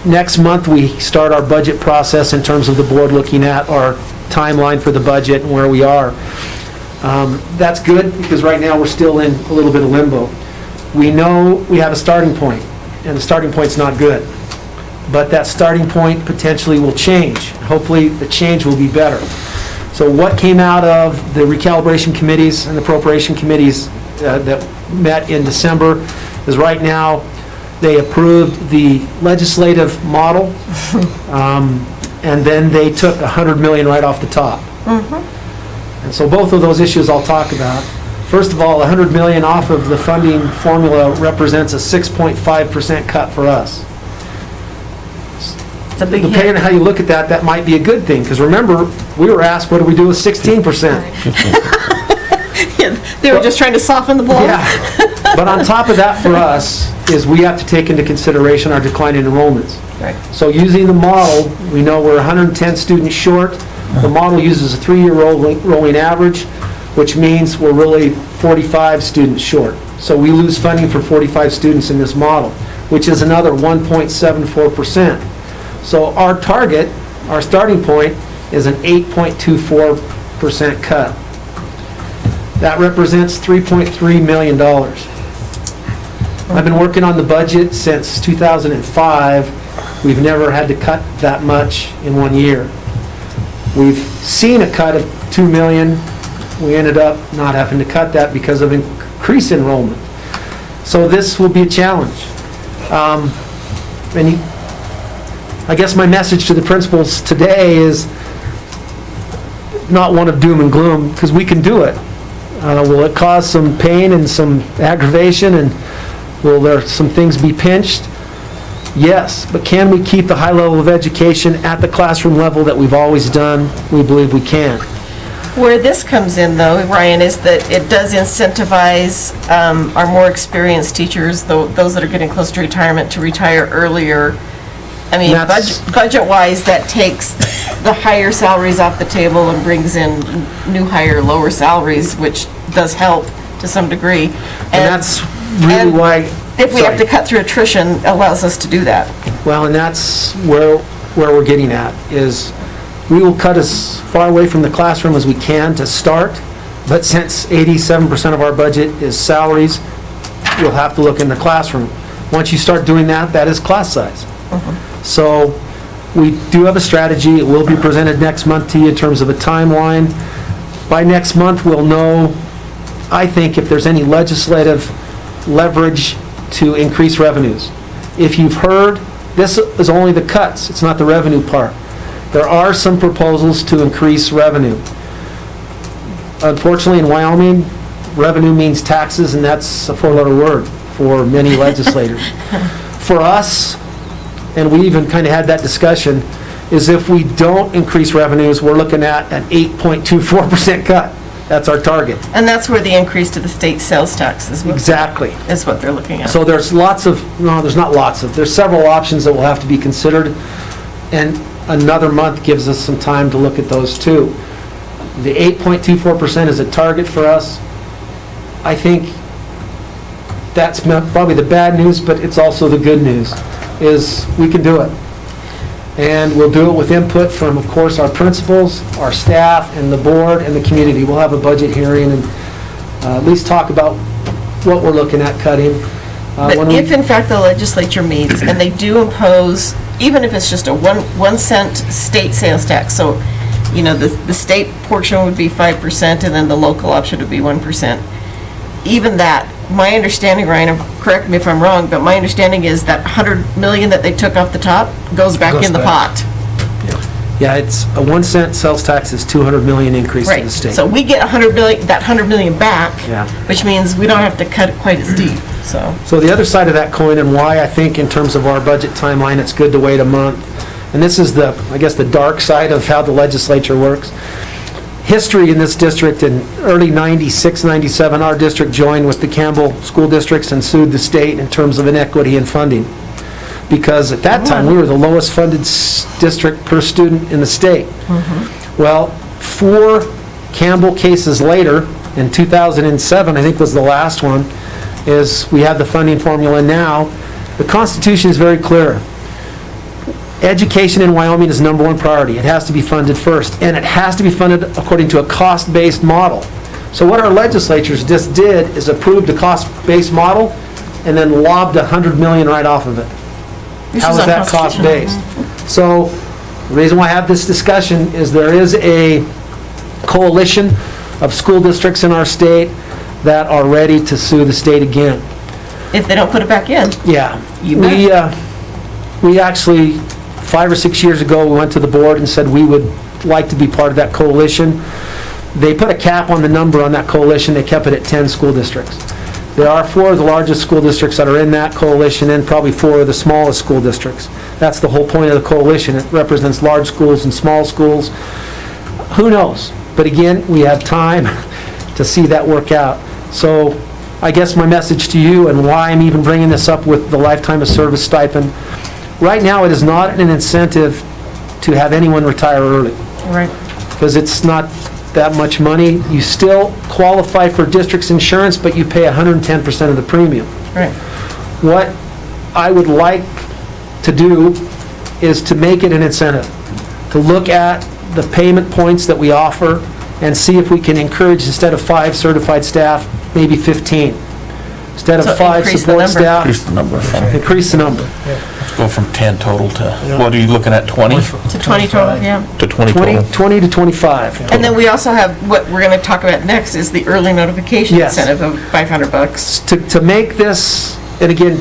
Next month, we start our budget process in terms of the board looking at our timeline for the budget and where we are. That's good, because right now we're still in a little bit of limbo. We know we have a starting point, and the starting point's not good. But that starting point potentially will change. Hopefully, the change will be better. So what came out of the recalibration committees and the appropriation committees that met in December is right now, they approved the legislative model, and then they took $100 million right off the top. And so both of those issues I'll talk about. First of all, $100 million off of the funding formula represents a 6.5% cut for us. It's a big Depending on hit. how you look at that, that might be a good thing, because remember, we were asked, what do we do with 16%? They were just trying to soften the blow? Yeah, but on top of that for us, is we have to take into consideration our decline in enrollments. Right. So using the model, we know we're 110 students short. The model uses a 3-year rolling average, which means we're really 45 students short. So we lose funding for 45 students in this model, which is another 1.74%. So our target, our starting point, is an 8.24% cut. That represents $3.3 million. I've been working on the budget since 2005. We've never had to cut that much in 1 year. We've seen a cut of $2 million. We ended up not having to cut that because of increased enrollment. So this will be a challenge. I guess my message to the principals today is not one of doom and gloom, because we can do it. Will it cause some pain and some aggravation, and will there some things be pinched? Yes, but can we keep the high level of education at the classroom level that we've always done? We believe we can. Where this comes in, though, Ryan, is that it does incentivize our more experienced teachers, those that are getting close to retirement, to retire earlier. I mean, budget-wise, that takes the higher salaries off the table and brings in new higher, lower salaries, which does help to some degree. And that's really why If we have to Sorry. cut through attrition, allows us to do that. Well, and that's where we're getting at, is we will cut as far away from the classroom as we can to start, but since 87% of our budget is salaries, you'll have to look in the classroom. Once you start doing that, that is class size. So we do have a strategy. It will be presented next month to you in terms of a timeline. By next month, we'll know, I think, if there's any legislative leverage to increase revenues. If you've heard, this is only the cuts, it's not the revenue part. There are some proposals to increase revenue. Unfortunately, in Wyoming, revenue means taxes, and that's a four-letter word for many legislators. For us, and we even kind of had that discussion, is if we don't increase revenues, we're looking at an 8.24% cut. That's our target. And that's where the increase to the state sales tax is. Exactly. Is what they're looking at. So there's there's several options that will have to be considered, and another month gives us some time to look at those too. The 8.24% is a target for us. I think that's probably the bad news, but it's also the good news, is we can do it. And we'll do it with input from, of course, our principals, our staff, and the board, and the community. We'll have a budget hearing and at least talk about what we're looking at cutting. But if in fact the legislature meets and they do impose, even if it's just a 1 cent state sales tax, so, you know, the state portion would be 5% and then the local option would be 1%. Even that, my understanding, Ryan, correct me if I'm wrong, but my understanding is that 100 million that they took off the top goes back in the pot. Yeah, it's a 1 cent sales tax is 200 million increase to Right, the state. so we get 100 million, that 100 million back, Yeah. which means we don't have to cut it quite as deep, so. So the other side of that coin, and why I think in terms of our budget timeline, it's good to wait a month, and this is the, I guess, the dark side of how the legislature works. History in this district, in early 96, 97, our district joined with the Campbell School Districts and sued the state in terms of inequity in funding. Because at that time, we were the lowest funded district per student in the state. Well, 4 Campbell cases later, in 2007, I think was the last one, is we have the funding formula now. The Constitution is very clear. Education in Wyoming is number 1 priority. It has to be funded first, and it has to be funded according to a cost-based model. So what our legislatures just did is approved a cost-based model and then lobbed 100 million right off of it. How is that cost-based? So the reason why I have this discussion is there is a coalition of school districts in our state that are ready to sue the state again. If they don't put it back in. Yeah. You bet. We actually, 5 or 6 years ago, we went to the board and said we would like to be part of that coalition. They put a cap on the number on that coalition. They kept it at 10 school districts. There are 4 of the largest school districts that are in that coalition and probably 4 of the smallest school districts. That's the whole point of the coalition. It represents large schools and small schools. Who knows? But again, we have time to see that work out. So I guess my message to you, and why I'm even bringing this up with the lifetime of service stipend, right now it is not an incentive to have anyone retire early. Right. Because it's not that much money. You still qualify for district's insurance, but you pay 110% of the premium. Right. What I would like to do is to make it an incentive, to look at the payment points that we offer and see if we can encourage, instead of 5 certified staff, maybe 15. Instead of So 5 increase the support number. staff, Increase the number. increase the number. Go from 10 total to, what are you looking at, 20? To 20 total, yeah. To 20 total? 20 to 25. And then we also have, what we're going to talk about next is the early notification Yes. incentive of $500. To make this, and again,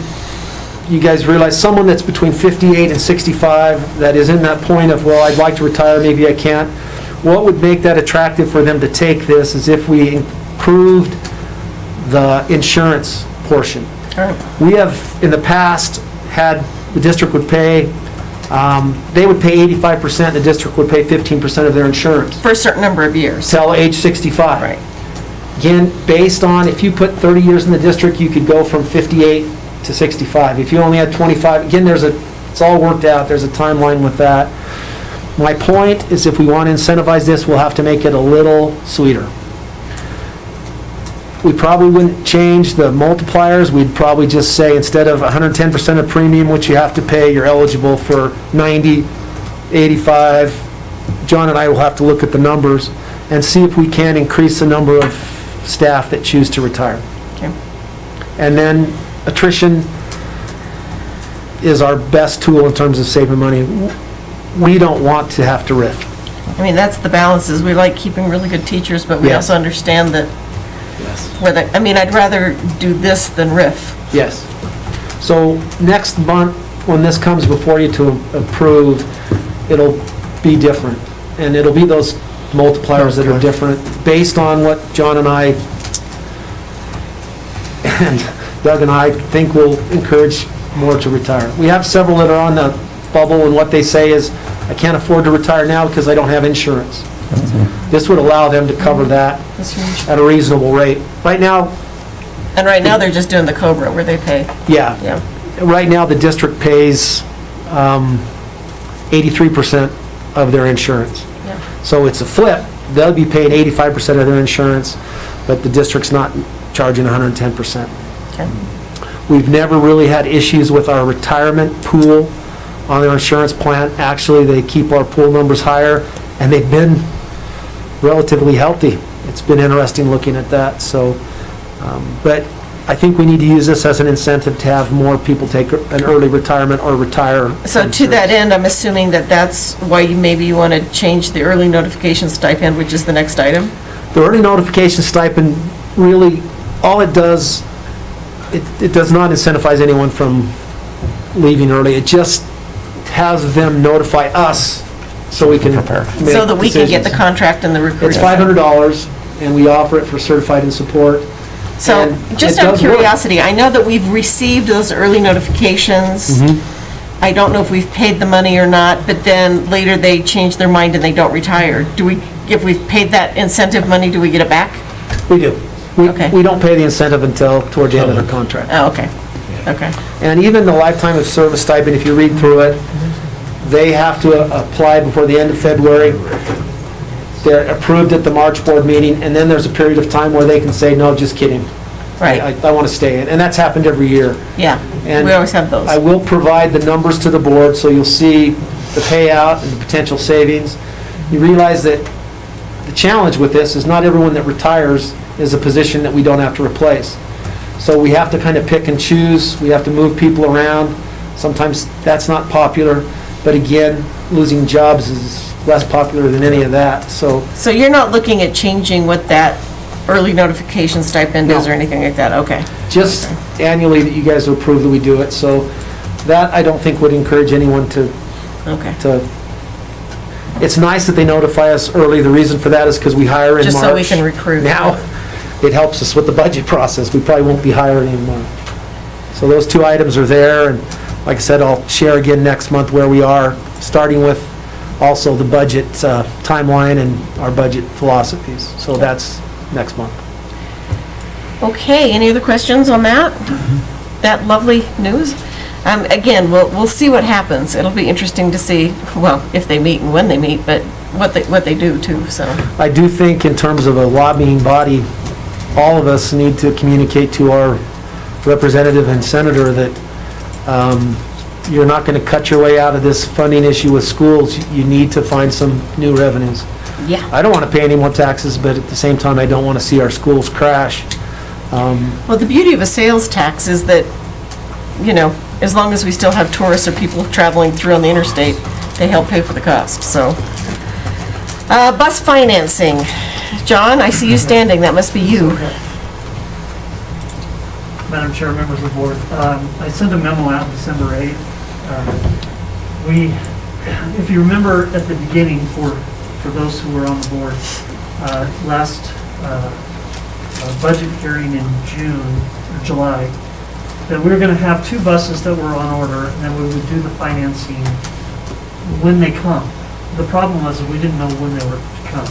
you guys realize someone that's between 58 and 65, that is in that point of, well, I'd like to retire, maybe I can't. What would make that attractive for them to take this is if we improved the insurance portion. We have, in the past, had, the district would pay, they would pay 85%, the district would pay 15% of their insurance. For a certain number of years. Till age 65. Right. Again, based on, if you put 30 years in the district, you could go from 58 to 65. If you only had 25, again, it's all worked out, there's a timeline with that. My point is, if we want to incentivize this, we'll have to make it a little sweeter. We probably wouldn't change the multipliers. We'd probably just say instead of 110% of premium, which you have to pay, you're eligible for 90, 85. John and I will have to look at the numbers and see if we can increase the number of staff that choose to retire. Okay. And then attrition is our best tool in terms of saving money. We don't want to have to RIF. I mean, that's the balance, is we like keeping really good teachers, but we Yes. also understand that whether, I mean, I'd rather do this than riff. Yes. So next month, when this comes before you to approve, it'll be different. And it'll be those multipliers that are different, based on what John and I and Doug and I think will encourage more to retire. We have several that are on the bubble, and what they say is, I can't afford to retire now because I don't have insurance. This would allow them to cover that That's huge. at a reasonable rate. Right now, And right now, they're just doing the COBRA where they pay. yeah, Yeah. right now, the district pays 83% of their insurance. Yeah. So it's a flip. They'll be paying 85% of their insurance, but the district's not charging 110%. Okay. We've never really had issues with our retirement pool on their insurance plan. Actually, they keep our pool numbers higher, and they've been relatively healthy. It's been interesting looking at that, so, but I think we need to use this as an incentive to have more people take an early retirement or retire. So to that end, I'm assuming that that's why maybe you want to change the early notification stipend, which is the next item? The early notification stipend, really, all it does, it does not incentivize anyone from leaving early. It just has them notify us so we can prepare. So that we can get the contract and the recruiting. It's $500, and we offer it for certified and support. So, And just it out of does work. curiosity, I know that we've received those early notifications. Mhm. I don't know if we've paid the money or not, but then later they change their mind and they don't retire. Do we, if we've paid that incentive money, do we get it back? We do. We Okay. we don't pay the incentive until toward the end of their contract. Oh, okay, okay. And even the lifetime of service stipend, if you read through it, they have to apply before the end of February. They're approved at the March board meeting, and then there's a period of time where they can say, no, just kidding. Right, I want to stay in. And that's happened every year. yeah, And we always have those. I will provide the numbers to the board, so you'll see the payout and the potential savings. You realize that the challenge with this is not everyone that retires is a position that we don't have to replace. So we have to kind of pick and choose, we have to move people around. Sometimes that's not popular, but again, losing jobs is less popular than any of that, so. So you're not looking at changing what that early notification stipend is No. or anything like that? Okay. Just annually that you guys approve that we do it, so that I don't think would encourage anyone to Okay. It's nice that they notify us early. The reason for that is because we hire in March. Just so we can recruit. Now, it helps us with the budget process. We probably won't be hiring in March. So those two items are there, and like I said, I'll share again next month where we are, starting with also the budget timeline and our budget philosophies. So that's next month. Okay, any other questions on that? That lovely news? Again, we'll see what happens. It'll be interesting to see, well, if they meet and when they meet, but what they do too, so. I do think in terms of a lobbying body, all of us need to communicate to our representative and senator that you're not going to cut your way out of this funding issue with schools. You need to find some new revenues. Yeah. I don't want to pay any more taxes, but at the same time, I don't want to see our schools crash. Well, the beauty of a sales tax is that, you know, as long as we still have tourists or people traveling through on the interstate, they help pay for the cost, so. Bus financing. John, I see you standing, that must be you. Madam Chair, members of the board, I sent a memo out December 8th. If you remember at the beginning, for those who were on the board, last budget hearing in June or July, that we were going to have 2 buses that were on order, and then we would do the financing when they come. The problem was that we didn't know when they were to come.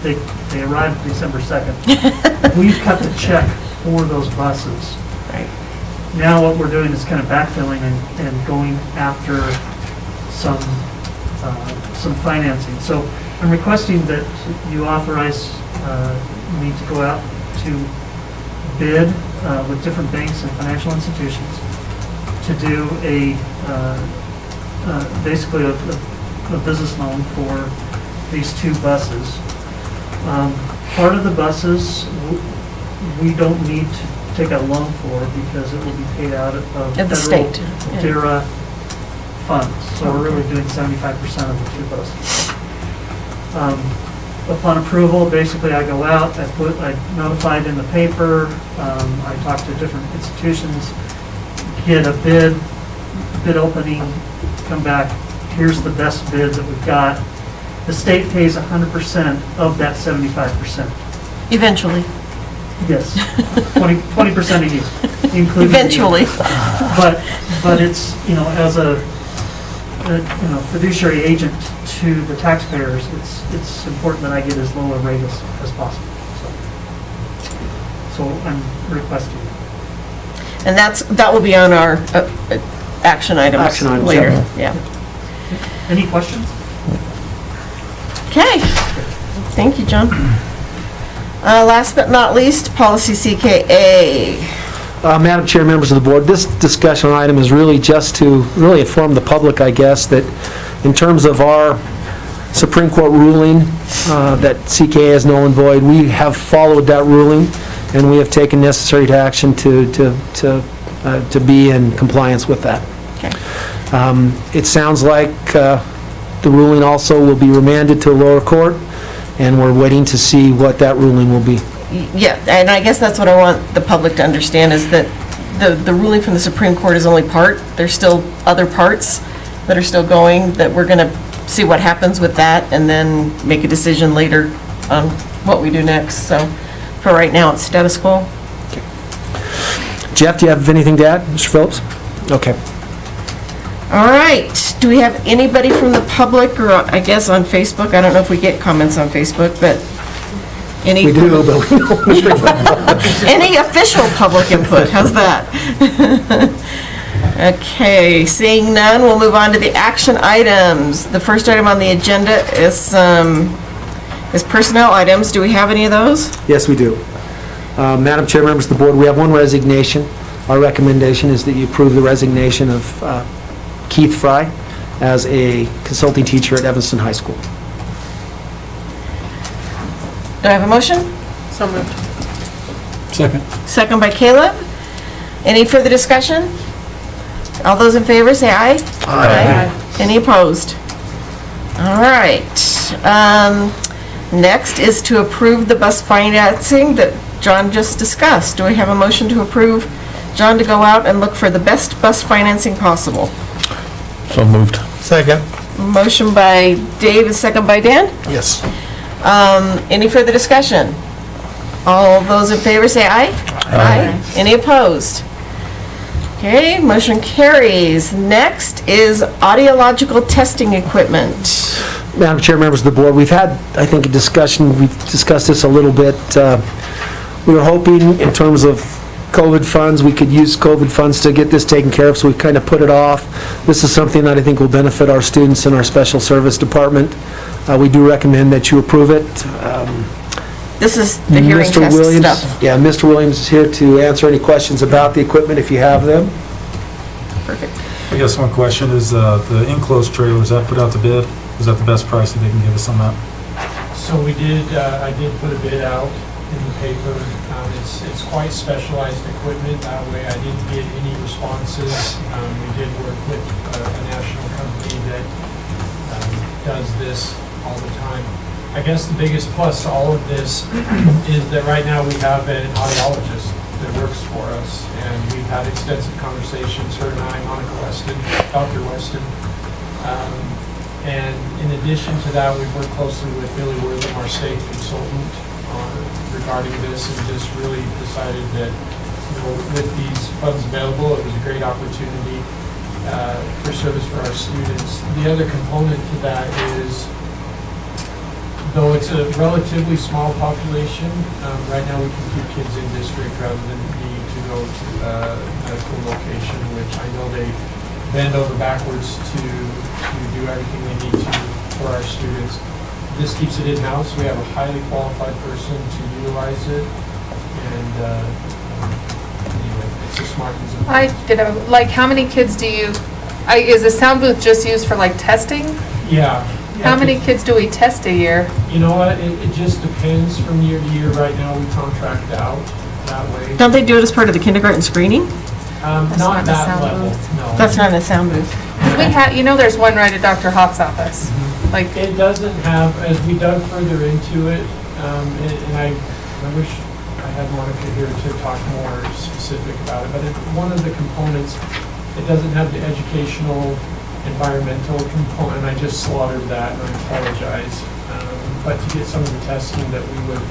They arrived December 2nd. We've cut the check for those buses. Right. Now what we're doing is kind of backfilling and going after some financing. So I'm requesting that you authorize me to go out to bid with different banks and financial institutions to do basically a business loan for these 2 buses. Part of the buses, we don't need to take out a loan for because it will be paid out of Of the federal state. DARA funds. So we're really doing 75% of the 2 buses. Upon approval, basically I go out, I notified in the paper, I talk to different institutions, get a bid opening, come back, here's the best bid that we've got. The state pays 100% of that 75%. Eventually. Yes, 20% a year, including. the- Eventually. But it's, as a fiduciary agent to the taxpayers, it's important that I get as low a rate as possible. So I'm requesting. And that will be on our action items Action items, later. yeah. Yeah. Any questions? Okay. Thank you, John. Last but not least, policy CKA. Madam Chair, members of the board, this discussion item is really just to really inform the public, I guess, that in terms of our Supreme Court ruling that CKA is null and void, we have followed that ruling, and we have taken necessary action to be in compliance with that. Okay. It sounds like the ruling also will be remanded to a lower court, and we're waiting to see what that ruling will be. Yeah, and I guess that's what I want the public to understand, is that the ruling from the Supreme Court is only part. There's still other parts that are still going, that we're going to see what happens with that, and then make a decision later on what we do next. So for right now, it's status quo. Jeff, do you have anything to add, Mr. Phillips? Okay. All right, do we have anybody from the public, or I guess on Facebook? I don't know if we get comments on Facebook, but any... We do, but we don't. Any official public input, how's that? Okay, seeing none, we'll move on to the action items. The first item on the agenda is personnel items. Do we have any of those? Yes, we do. Madam Chair, members of the board, we have one resignation. Our recommendation is that you approve the resignation of Keith Fry as a consulting teacher at Evanston High School. Do I have a motion? So moved. Second. Second by Caleb. Any further discussion? All those in favor, say aye. Aye. Any opposed? All right. Next is to approve the bus financing that John just discussed. Do we have a motion to approve John to go out and look for the best bus financing possible? So moved. Second. Motion by Dave and second by Dan. Yes. Any further discussion? All those in favor say aye. Aye. Any opposed? Okay, motion carries. Next is audiological testing equipment. Madam Chair, members of the board, we've had, I think, a discussion, we've discussed this a little bit. We were hoping, in terms of COVID funds, we could use COVID funds to get this taken care of, so we kind of put it off. This is something that I think will benefit our students in our special service department. We do recommend that you approve it. This is the hearing Mr. test Williams, stuff. yeah, Mr. Williams is here to answer any questions about the equipment if you have them. Perfect. I guess one question is, the enclosed trailer, is that put out to bid? Is that the best price that they can give us on that? So we did, I did put a bid out in the paper. It's quite specialized equipment. That way I didn't get any responses. We did work with a national company that does this all the time. I guess the biggest plus to all of this is that right now we have an audiologist that works for us, and we've had extensive conversations, her and I, Monica Weston, Dr. Weston. And in addition to that, we've worked closely with Billy Wortham, our state consultant, regarding this, and just really decided that, with these funds available, it was a great opportunity for service for our students. The other component to that is, though it's a relatively small population, right now we can keep kids in district rather than need to go to a medical location, which I know they bend over backwards to do everything they need to for our students. This keeps it in-house. We have a highly qualified person to utilize it, and Martinsville. I did have, like, how many kids do you, is the sound booth just used for like testing? Yeah. How many kids do we test a year? You know what, it just depends from year to year. Right now, we contract out that way. Don't they do it as part of the kindergarten screening? not Not the that sound level, booth. no. That's not in a sound booth. 'Cause we have, there's one right at Dr. Hawk's office. Like, It doesn't have, as we dug further into it, and I wish I had Monica here to talk more specific about it, but one of the components, it doesn't have the educational, environmental component. I just slaughtered that, and I apologize. But to get some of the testing that we would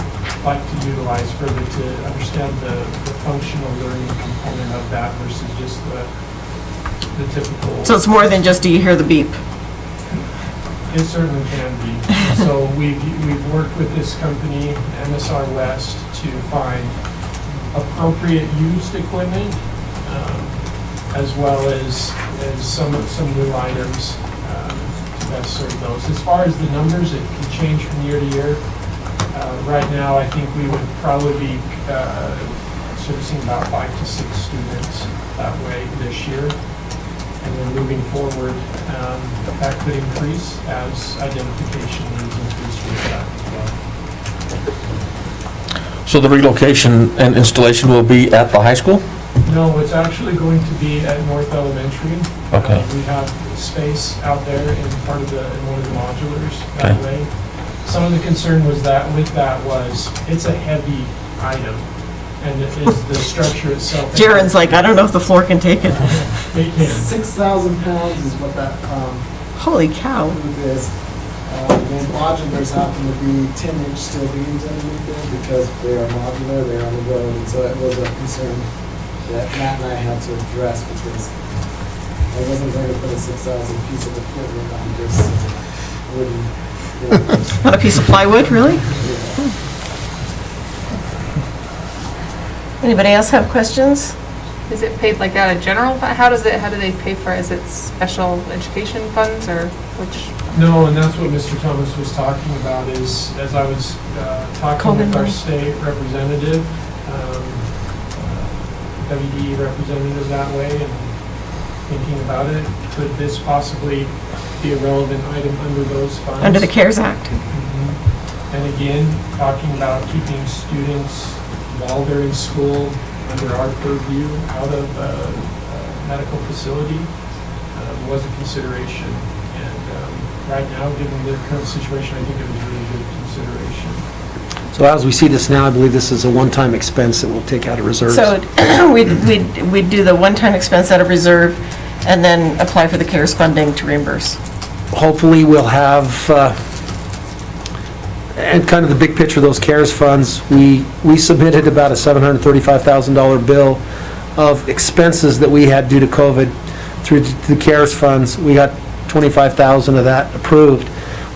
like to utilize further to understand the functional learning component of that versus just the typical. So it's more than just, do you hear the beep? It certainly can be. So we've worked with this company, MSR West, to find appropriate used equipment, as well as some new items to best serve those. As far as the numbers, it can change from year to year. Right now, I think we would probably be servicing about 5 to 6 students that way this year. And then moving forward, that could increase as identification needs increase with that as well. So the relocation and installation will be at the high school? No, it's actually going to be at North Elementary. Okay. We have space out there in one of the modulars that Okay. way. Some of the concern was that it's a heavy item, and it is the structure itself. Jaren's like, I don't know if the floor can take it. It can. 6,000 pounds is what that Holy cow. booth is. The modulars happen to be 10-inch steel beams underneath them because they are modular, they're on the road, and so it was a concern that Matt and I had to address because I wasn't going to put a 6,000 piece of equipment on just wooden. On a piece of plywood, really? Anybody else have questions? is it paid like out of general? How do they pay for it? Is it special education funds or which? No, and that's what Mr. Thomas was talking about is, as I was talking with our state representative, WDE representative that way, and thinking about it, could this possibly be a relevant item under those funds? Under the CARES Act. Mhm. And again, talking about keeping students while they're in school under our purview out of a medical facility was a consideration. And right now, given the current situation, I think it was a really good consideration. So as we see this now, I believe this is a one-time expense that we'll take out of reserves. So we'd do the one-time expense out of reserve and then apply for the CARES funding to reimburse. Hopefully, we'll have, and kind of the big picture of those CARES funds, we submitted about a $735,000 bill of expenses that we had due to COVID through the CARES funds. We got 25,000 of that approved.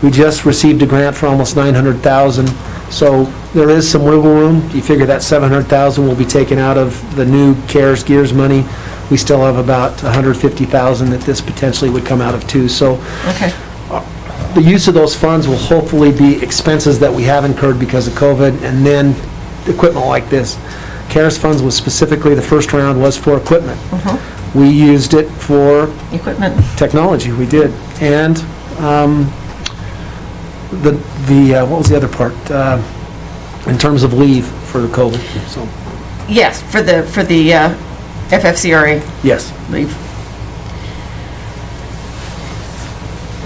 We just received a grant for almost 900,000. So there is some wiggle room. You figure that 700,000 will be taken out of the new CARES Gears money. We still have about 150,000 that this potentially would come out of too. So Okay. the use of those funds will hopefully be expenses that we have incurred because of COVID, and then equipment like this. CARES funds was specifically, the first round was for equipment. We used it for Equipment. technology, we did. And what was the other part? In terms of leave for the COVID, so, Yes, for the FFCRA yes. leave.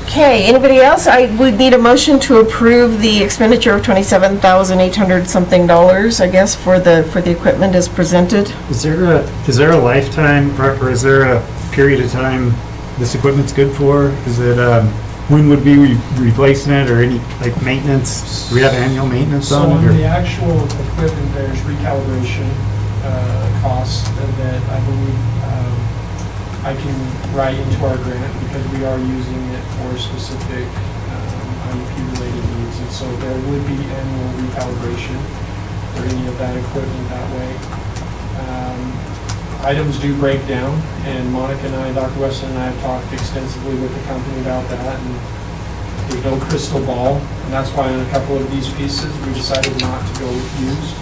Okay, anybody else? I would need a motion to approve the expenditure of $27,800 something, I guess, for the equipment as presented. Is there a lifetime, or is there a period of time this equipment's good for? Is it, when would we be replacing it, or any, like, maintenance? Do we have annual maintenance So on on it? the actual equipment, there's recalibration costs that I believe I can write into our grant because we are using it for specific IEP-related needs. And so there would be annual recalibration for any of that equipment that way. Items do break down, and Monica and I, Dr. Weston and I have talked extensively with the company about that, and there's no crystal ball, and that's why on a couple of these pieces, we decided not to go used.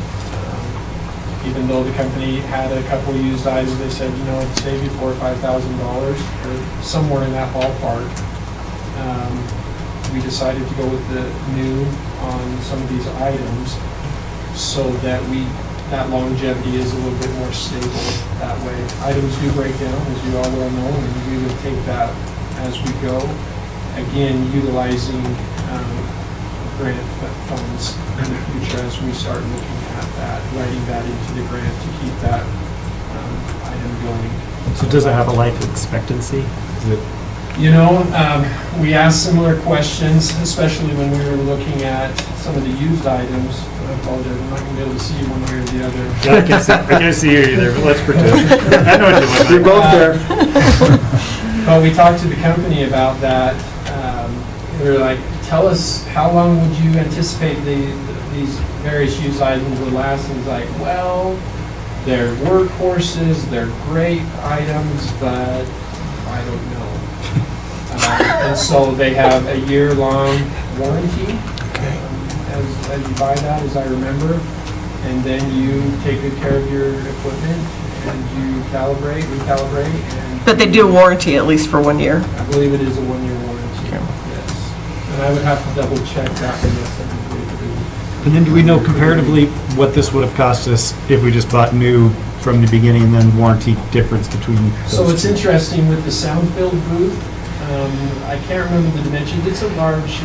Even though the company had a couple of used items, they said, it'd save you $4,000 or $5,000, or somewhere in that ballpark. We decided to go with the new on some of these items so that that longevity is a little bit more stable that way. Items do break down, as you all well know, and we would take that as we go. Again, utilizing grant funds in the future as we start looking at that, writing that into the grant to keep that item going. So does it have a life expectancy? Is it? We asked similar questions, especially when we were looking at some of the used items. I apologize, I'm not going to be able to see you one way or the other. Yeah, I can't see you either, but let's pretend. I know what you're doing. You're both there. But we talked to the company about that. They were like, tell us, how long would you anticipate these various used items would last? And he's like, well, they're workhorses, they're great items, but I don't know. And so they have a year-long warranty as you buy that, as I remember. And then you take good care of your equipment and you recalibrate. And But they do a warranty at least for 1 year. I believe it is a 1-year warranty, yes. And I would have to double check that one. Yes, I believe it is. And then do we know comparatively what this would have cost us if we just bought new from the beginning and then warranty difference between those So it's two? interesting with the sound-filled booth. I can't remember the dimensions. It's a large,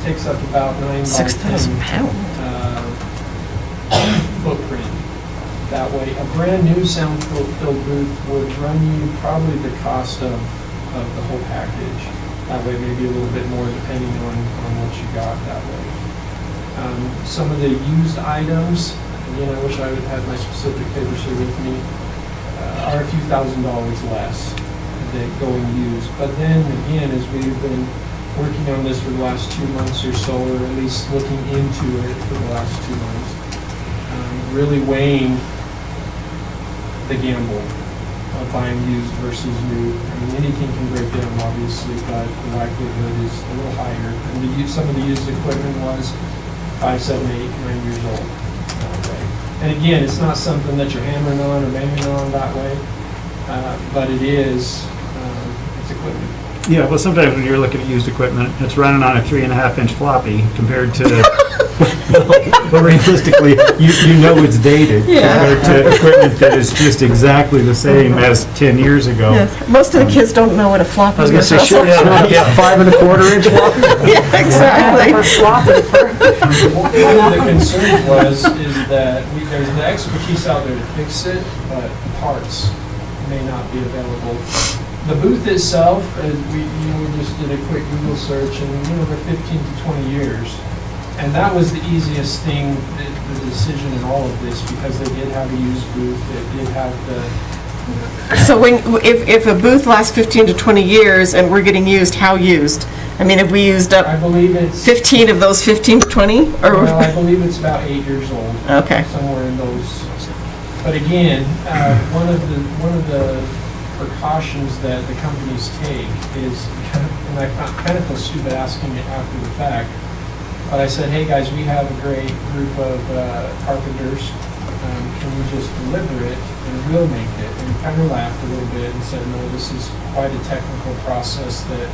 takes up about 9 by 6,000 10 pounds. footprint. That way, a brand new sound-filled booth would run you probably the cost of the whole package. That way, maybe a little bit more depending on what you got that way. Some of the used items, again, I wish I would have my specific papers here with me, are a few $1,000s less than going used. But then again, as we've been working on this for the last 2 months or so, or at least looking into it for the last 2 months, really weighing the gamble of buying used versus new. I mean, anything can break down, obviously, but the likelihood is a little higher. And some of the used equipment was 5, 7, 8, 9 years old. And again, it's not something that you're hammering on or banging on that way, but it is, it's equipment. Yeah, well, sometimes when you're looking at used equipment, it's running on a 3.5-inch floppy compared to, well, realistically, you know it's dated compared to equipment that is just exactly the same as 10 years ago. Yes. Most of the kids don't know what a floppy is. I was going to say, sure, yeah, 5 1/4-inch floppy. Yeah, exactly. One of the concerns is that there's the expertise out there to fix it, but parts may not be available. The booth itself, we just did a quick Google search, and they're 15 to 20 years. And that was the easiest thing, the decision in all of this, because they did have a used booth, they did have the... So if a booth lasts 15 to 20 years and we're getting used, how used? I mean, if we used up I believe it's... 15 of those 15 to 20? Or Well, I believe it's about 8 years old. Okay. Somewhere in those. But again, one of the precautions that the companies take is, and I kind of feel stupid asking it after the fact, but I said, hey guys, we have a great group of carpenters. Can we just deliver it and we'll make it? And kind of laughed a little bit and said, no, this is quite a technical process that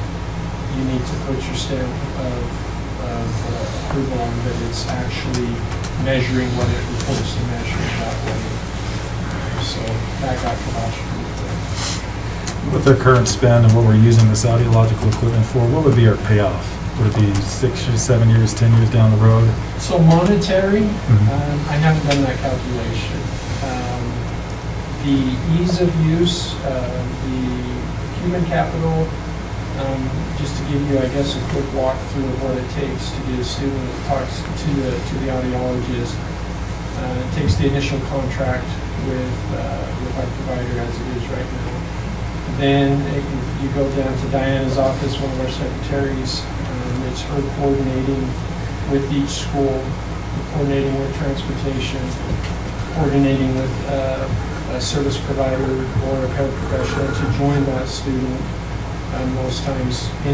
you need to put your stamp of approval on, that it's actually measuring what it was supposed to measure that way. So that got kibosh. With our current spend and what we're using this audiological equipment for, what would be our payoff? Would it be 6 years, 7 years, 10 years down the road? So monetary, I haven't done that calculation. The ease of use, the human capital, just to give you, I guess, a quick walkthrough of what it takes to get a student that talks to the audiologist. It takes the initial contract with our provider as it is right now. Then you go down to Diana's office, one of our secretaries. It's her coordinating with each school, coordinating with transportation, coordinating with a service provider or a paraprofessional to join that student. Most times to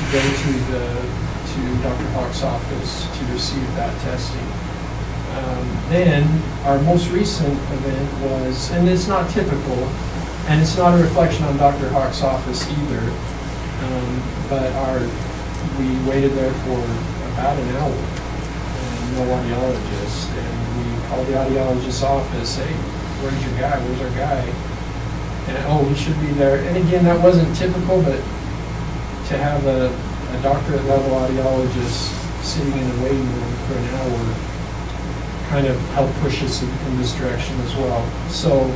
go to Dr. Hawk's office to receive that testing. Then, our most recent event was, and it's not typical, and it's not a reflection on Dr. Hawk's office either, but we waited there for about an hour, and no audiologist, and we called the audiologist's office, hey, where's your guy, where's our guy? And, oh, he should be there. And again, that wasn't typical, but to have a doctorate level audiologist sitting in a waiting room for an hour kind of helped push us in this direction as well. So,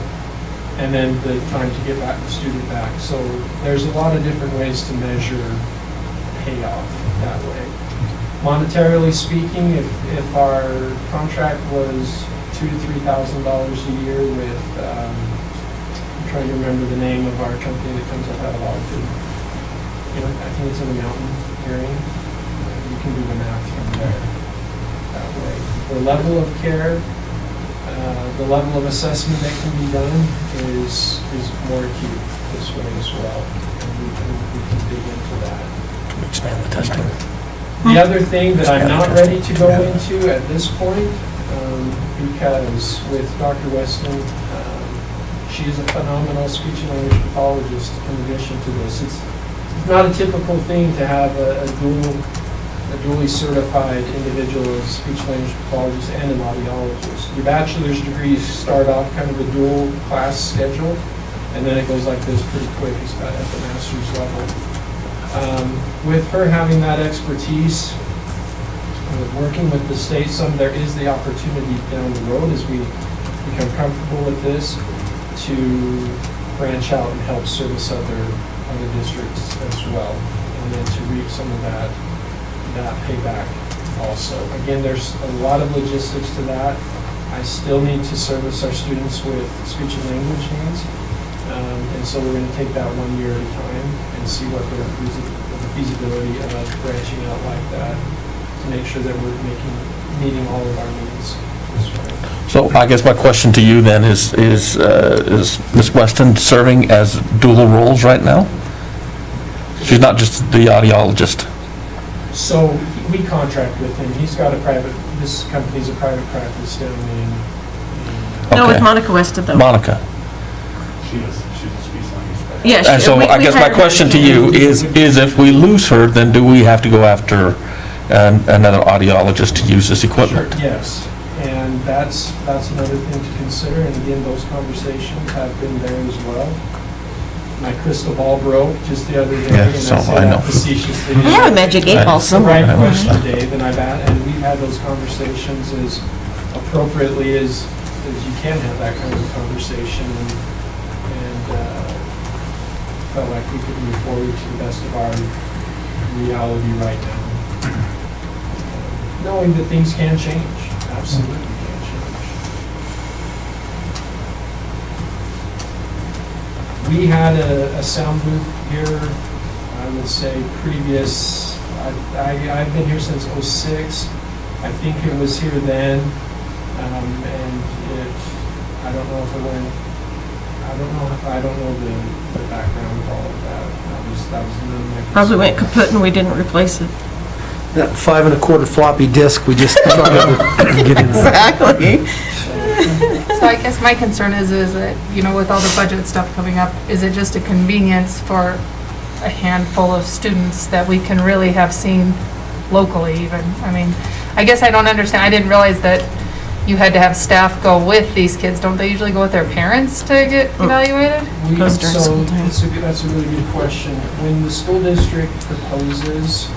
and then the time to get back the student back. So there's a lot of different ways to measure payoff that way. Monetarily speaking, if our contract was $2,000 to $3,000 a year with, I'm trying to remember the name of our company that comes up out of Ogden. I think it's in the Mountain Hearing. You can do the math from there that way. The level of care, the level of assessment that can be done is more acute this way as well. And we can dig into that. Expand the testing. The other thing that I'm not ready to go into at this point, because with Dr. Weston, she is a phenomenal speech and language pathologist in addition to this. It's not a typical thing to have a dually certified individual as a speech language pathologist and an audiologist. Your bachelor's degrees start off kind of a dual class schedule, and then it goes like this pretty quick at the master's level. With her having that expertise, working with the state, there is the opportunity down the road as we become comfortable with this to branch out and help service other districts as well, and then to reap some of that payback also. Again, there's a lot of logistics to that. I still need to service our students with speech and language needs, and so we're going to take that 1 year at a time and see what the feasibility of branching out like that to make sure that we're meeting all of our needs this way. So I guess my question to you then is Ms. Weston serving as dual roles right now? She's not just the audiologist. So we contract with him. He's got this company's a private practice down in. No, with Okay. Monica Weston though. Monica. She's a speech language specialist. Yeah, And so I guess my question to you is if we lose her, then do we have to go after another audiologist to use this equipment? Sure, yes. And that's another thing to consider. And again, those conversations have been there as well. My crystal ball broke just the other day, Yeah, and so I say I know. that facetiously. I have a magic 8 ball It's the right somewhere. question, Dave, and and we've had those conversations as appropriately as you can have that kind of conversation, and felt like we could move forward to the best of our reality right now. Knowing that things can change, absolutely can change. We had a sound booth here, I would say previous, I've been here since '06. I think it was here then, and I don't know if it went, I don't know the background of all of that. That was none of my concern. Probably went kaput and we didn't replace it. That 5 1/4 floppy disk, we just struggled to get in there. Exactly. So I guess my concern is that, with all the budget stuff coming up, is it just a convenience for a handful of students that we can really have seen locally even? I mean, I guess I don't understand. I didn't realize that you had to have staff go with these kids. Don't they usually go with their parents to get evaluated? Goes during So school time. that's a really good question. When the school district proposes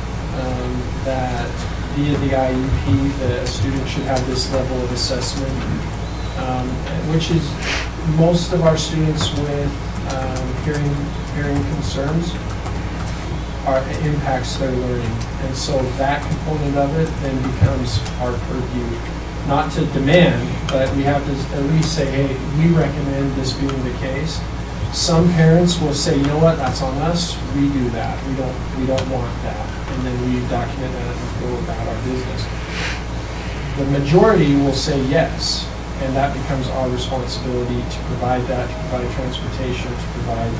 that via the IEP, that a student should have this level of assessment, which is most of our students with hearing concerns, impacts their learning. And so that component of it then becomes our purview. Not to demand, but we have to at least say, hey, we recommend this being the case. Some parents will say, you know what, that's on us, we do that, we don't want that, and then we document that and go about our business. The majority will say yes, and that becomes our responsibility to provide that, to provide transportation, to provide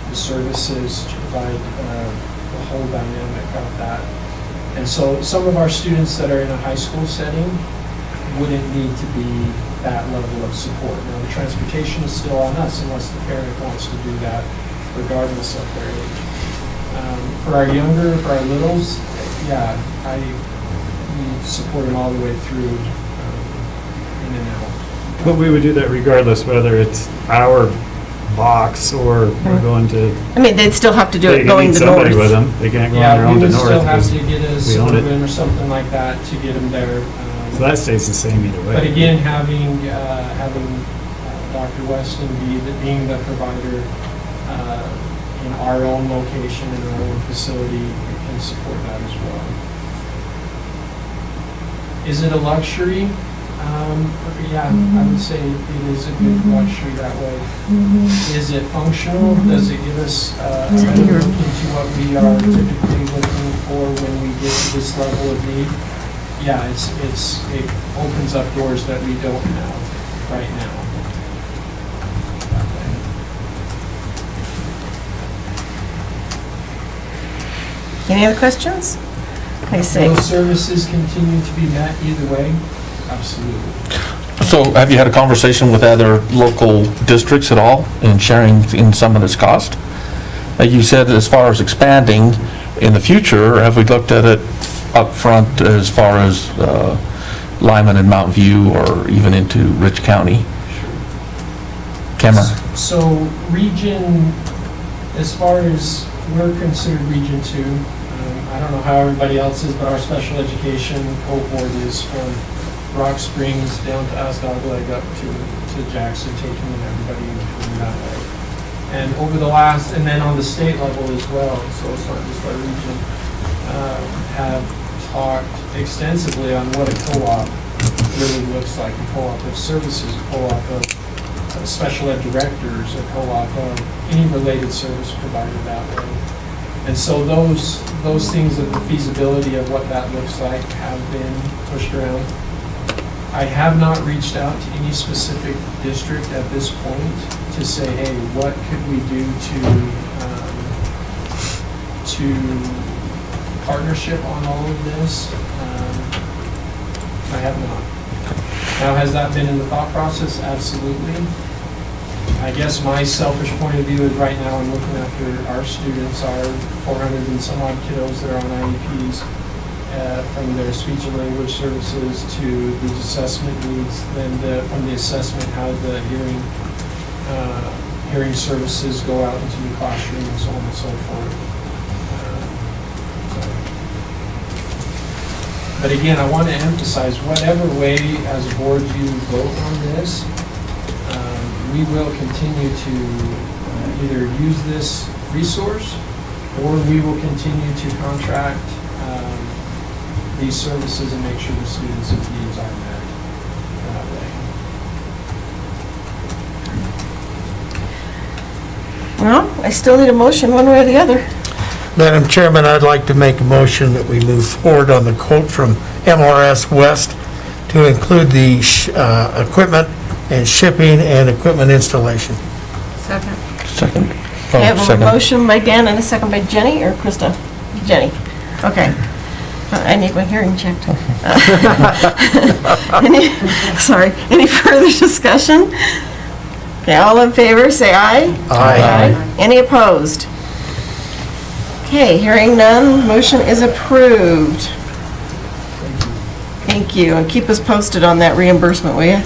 the services, to provide the whole dynamic of that. And so some of our students that are in a high school setting, wouldn't need to be that level of support. Now, the transportation is still on us unless the parent wants to do that, regardless of their age. For our younger, for our littles, yeah, we support them all the way through, in and out. But we would do that regardless whether it's our box or we're going to. I mean, they'd still have to do They it need going to north. somebody with them. They can't go on their Yeah, own we to would north. still have because to get a we own it. Suburban or something like that to get them there. So that stays the same either way. But again, having Dr. Weston being the provider in our own location, in our own facility, we can support that as well. Is it a luxury? Yeah, I would say it is a good luxury that way. Is it functional? Does it give us a better look into what we are typically looking for when we get to this level of need? Yeah, it opens up doors that we don't have right now. Any other questions? I say, Will services continue to be met either way? Absolutely. So have you had a conversation with other local districts at all in sharing in some of this cost? You said as far as expanding in the future, have we looked at it up front as far as Lyman and Mountain View or even into Rich County? Cameron? So region, as far as we're considered Region 2, I don't know how everybody else is, but our special education cohort is from Rock Springs down to Asdogleg up to Jackson, taking in everybody in between that way. And over the last, and then on the state level as well, so it's not just our region, have talked extensively on what a co-op really looks like, a co-op of services, a co-op of special ed directors, a co-op of any related service provider that way. And so those things of the feasibility of what that looks like have been pushed around. I have not reached out to any specific district at this point to say, hey, what could we do to partnership on all of this? I have not. Now, has that been in the thought process? Absolutely. I guess my selfish point of view is right now I'm looking after our students, our 400 and some odd kiddos that are on IEPs, from their speech and language services to the assessment needs, then from the assessment, how the hearing services go out into the classroom and so on and so forth. But again, I want to emphasize, whatever way as a board you vote on this, we will continue to either use this resource or we will continue to contract these services and make sure the students' needs are met that way. well, I still need a motion one way or the other. Madam Chairman, I'd like to make a motion that we move forward on the quote from MRS West to include the equipment and shipping and equipment installation. Second. Second. I have a Second. motion by Dan and a second by Jenny, or Krista? Jenny. Okay. I need my hearing checked. Sorry, any further discussion? Okay, all in favor, say aye. Aye. Any opposed? Okay, hearing none, motion is approved. Thank you, and keep us posted on that reimbursement, will you?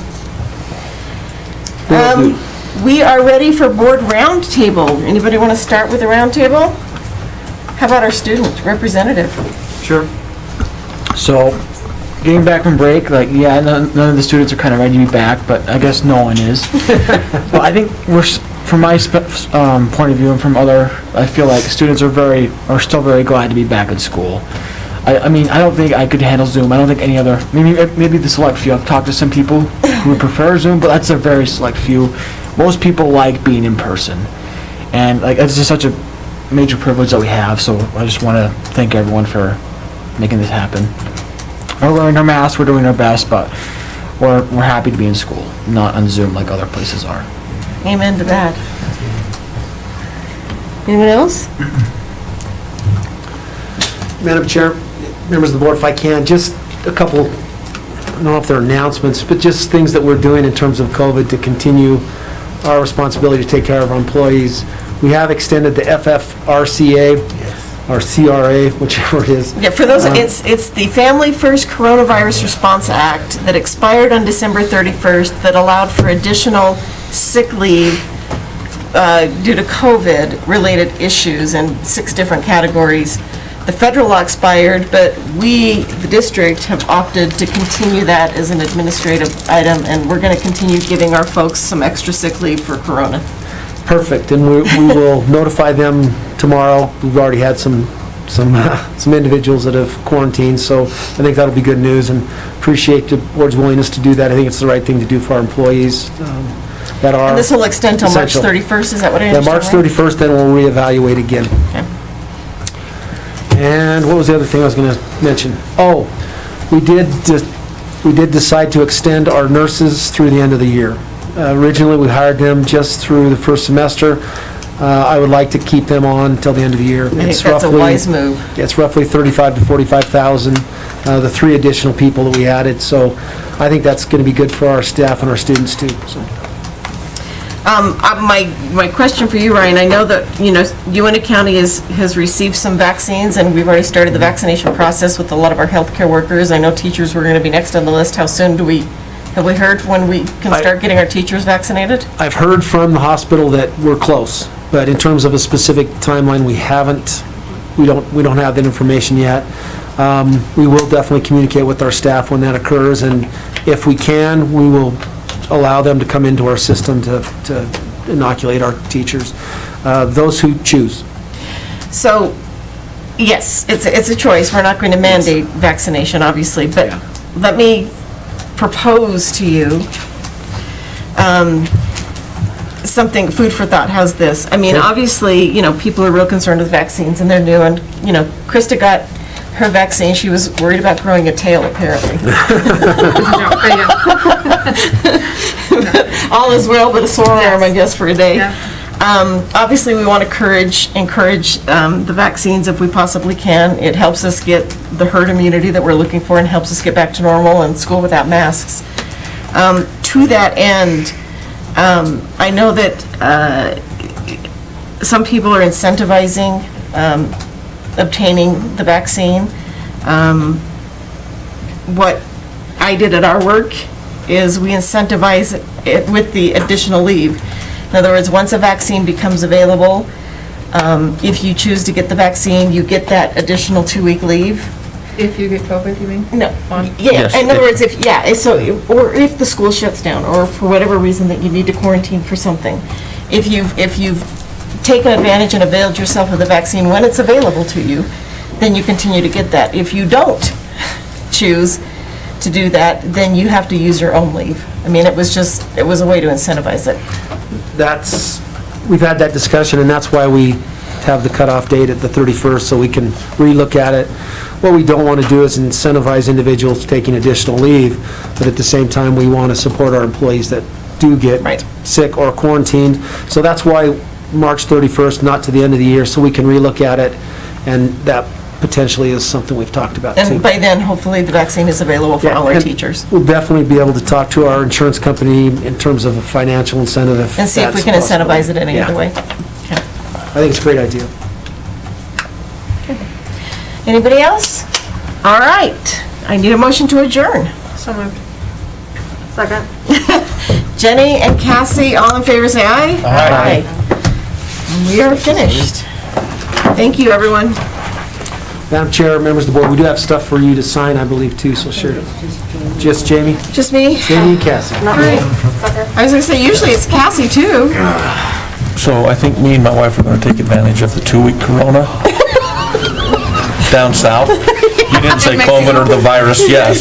We are ready for board roundtable. Anybody want to start with the roundtable? How about our student representative? Sure. So, getting back from break, like, yeah, none of the students are kind of ready to be back, but I guess no one is. But I think from my point of view and from other, I feel like students are still very glad to be back in school. I mean, I don't think I could handle Zoom. I don't think any other, maybe the select few. I've talked to some people who would prefer Zoom, but that's a very select few. Most people like being in person. And like, it's just such a major privilege that we have, so I just want to thank everyone for making this happen. We're wearing our masks, we're doing our best, but we're happy to be in school, not on Zoom like other places are. Amen to that. Anyone else? Madam Chair, members of the board, if I can, just a couple don't know if they're announcements, but just things that we're doing in terms of COVID to continue our responsibility to take care of our employees. We have extended the FFRCA, or CRA, whichever it is. Yeah, for those, it's the Family First Coronavirus Response Act that expired on December 31st that allowed for additional sick leave due to COVID-related issues in 6 different categories. The federal law expired, but we, the district, have opted to continue that as an administrative item, and we're going to continue giving our folks some extra sick leave for Corona. Perfect, and we will notify them tomorrow. We've already had some individuals that have quarantined, so I think that'll be good news, and appreciate the board's willingness to do that. I think it's the right thing to do for our employees that are And this will extend till March essential. 31st, is that what I Yeah, understand? March right? 31st, then we'll reevaluate again. Okay. And what was the other thing I was going to mention? Oh, we did decide to extend our nurses through the end of the year. Originally, we hired them just through the first semester. I would like to keep them on till the end of the year. I think that's a wise move. It's roughly 35 to 45,000, the 3 additional people that we added. So I think that's going to be good for our staff and our students too. So. My question for you, Ryan, I know that, UNT County has received some vaccines, and we've already started the vaccination process with a lot of our healthcare workers. I know teachers were going to be next on the list. How soon have we heard when we can start getting our teachers vaccinated? I've heard from the hospital that we're close, but in terms of a specific timeline, we don't have that information yet. We will definitely communicate with our staff when that occurs, and if we can, we will allow them to come into our system to inoculate our teachers, those who choose. So, yes, it's a choice. We're not going to mandate vaccination, obviously, but let me propose to you something, food for thought. How's this? I mean, obviously, people are real concerned with vaccines, and they're new, and, Krista got her vaccine. She was worried about growing a tail, apparently. All is well, but a sore arm, I guess, for a day. Obviously, we want to encourage the vaccines if we possibly can. It helps us get the herd immunity that we're looking for and helps us get back to normal and school without masks. To that end, I know that some people are incentivizing obtaining the vaccine. What I did at our work is we incentivize it with the additional leave. In other words, once a vaccine becomes available, if you choose to get the vaccine, you get that additional 2-week leave. If you get COVID, you mean? No, Yes, in other words, or if the school shuts down, or for whatever reason that you need to quarantine for something. If you've taken advantage and availed yourself of the vaccine when it's available to you, then you continue to get that. If you don't choose to do that, then you have to use your own leave. I mean, it was a way to incentivize it. We've had that discussion, and that's why we have the cutoff date at the 31st, so we can relook at it. What we don't want to do is incentivize individuals taking additional leave, but at the same time, we want to support our employees that do get sick or quarantined. So that's why March 31st, not to the end of the year, so we can relook at it, and that potentially is something we've talked about too. And by then, hopefully, the vaccine is available for all our and teachers. We'll definitely be able to talk to our insurance company in terms of a financial incentive if And see if we that's can possible. incentivize it any other Yeah. way. I think it's a great idea. Anybody else? All right. I need a motion to adjourn. So moved. Second. Jenny and Cassie, all in favor, say aye. Aye. We are finished. Thank you, everyone. Madam Chair, members of the board, we do have stuff for you to sign, I believe, too, so sure. Just Jamie? Just me? Jamie and Cassie. Not me. I was gonna say, usually it's Cassie, too. So I think me and my wife are going to take advantage of the 2-week corona down south. You didn't say COVID or the virus, yes.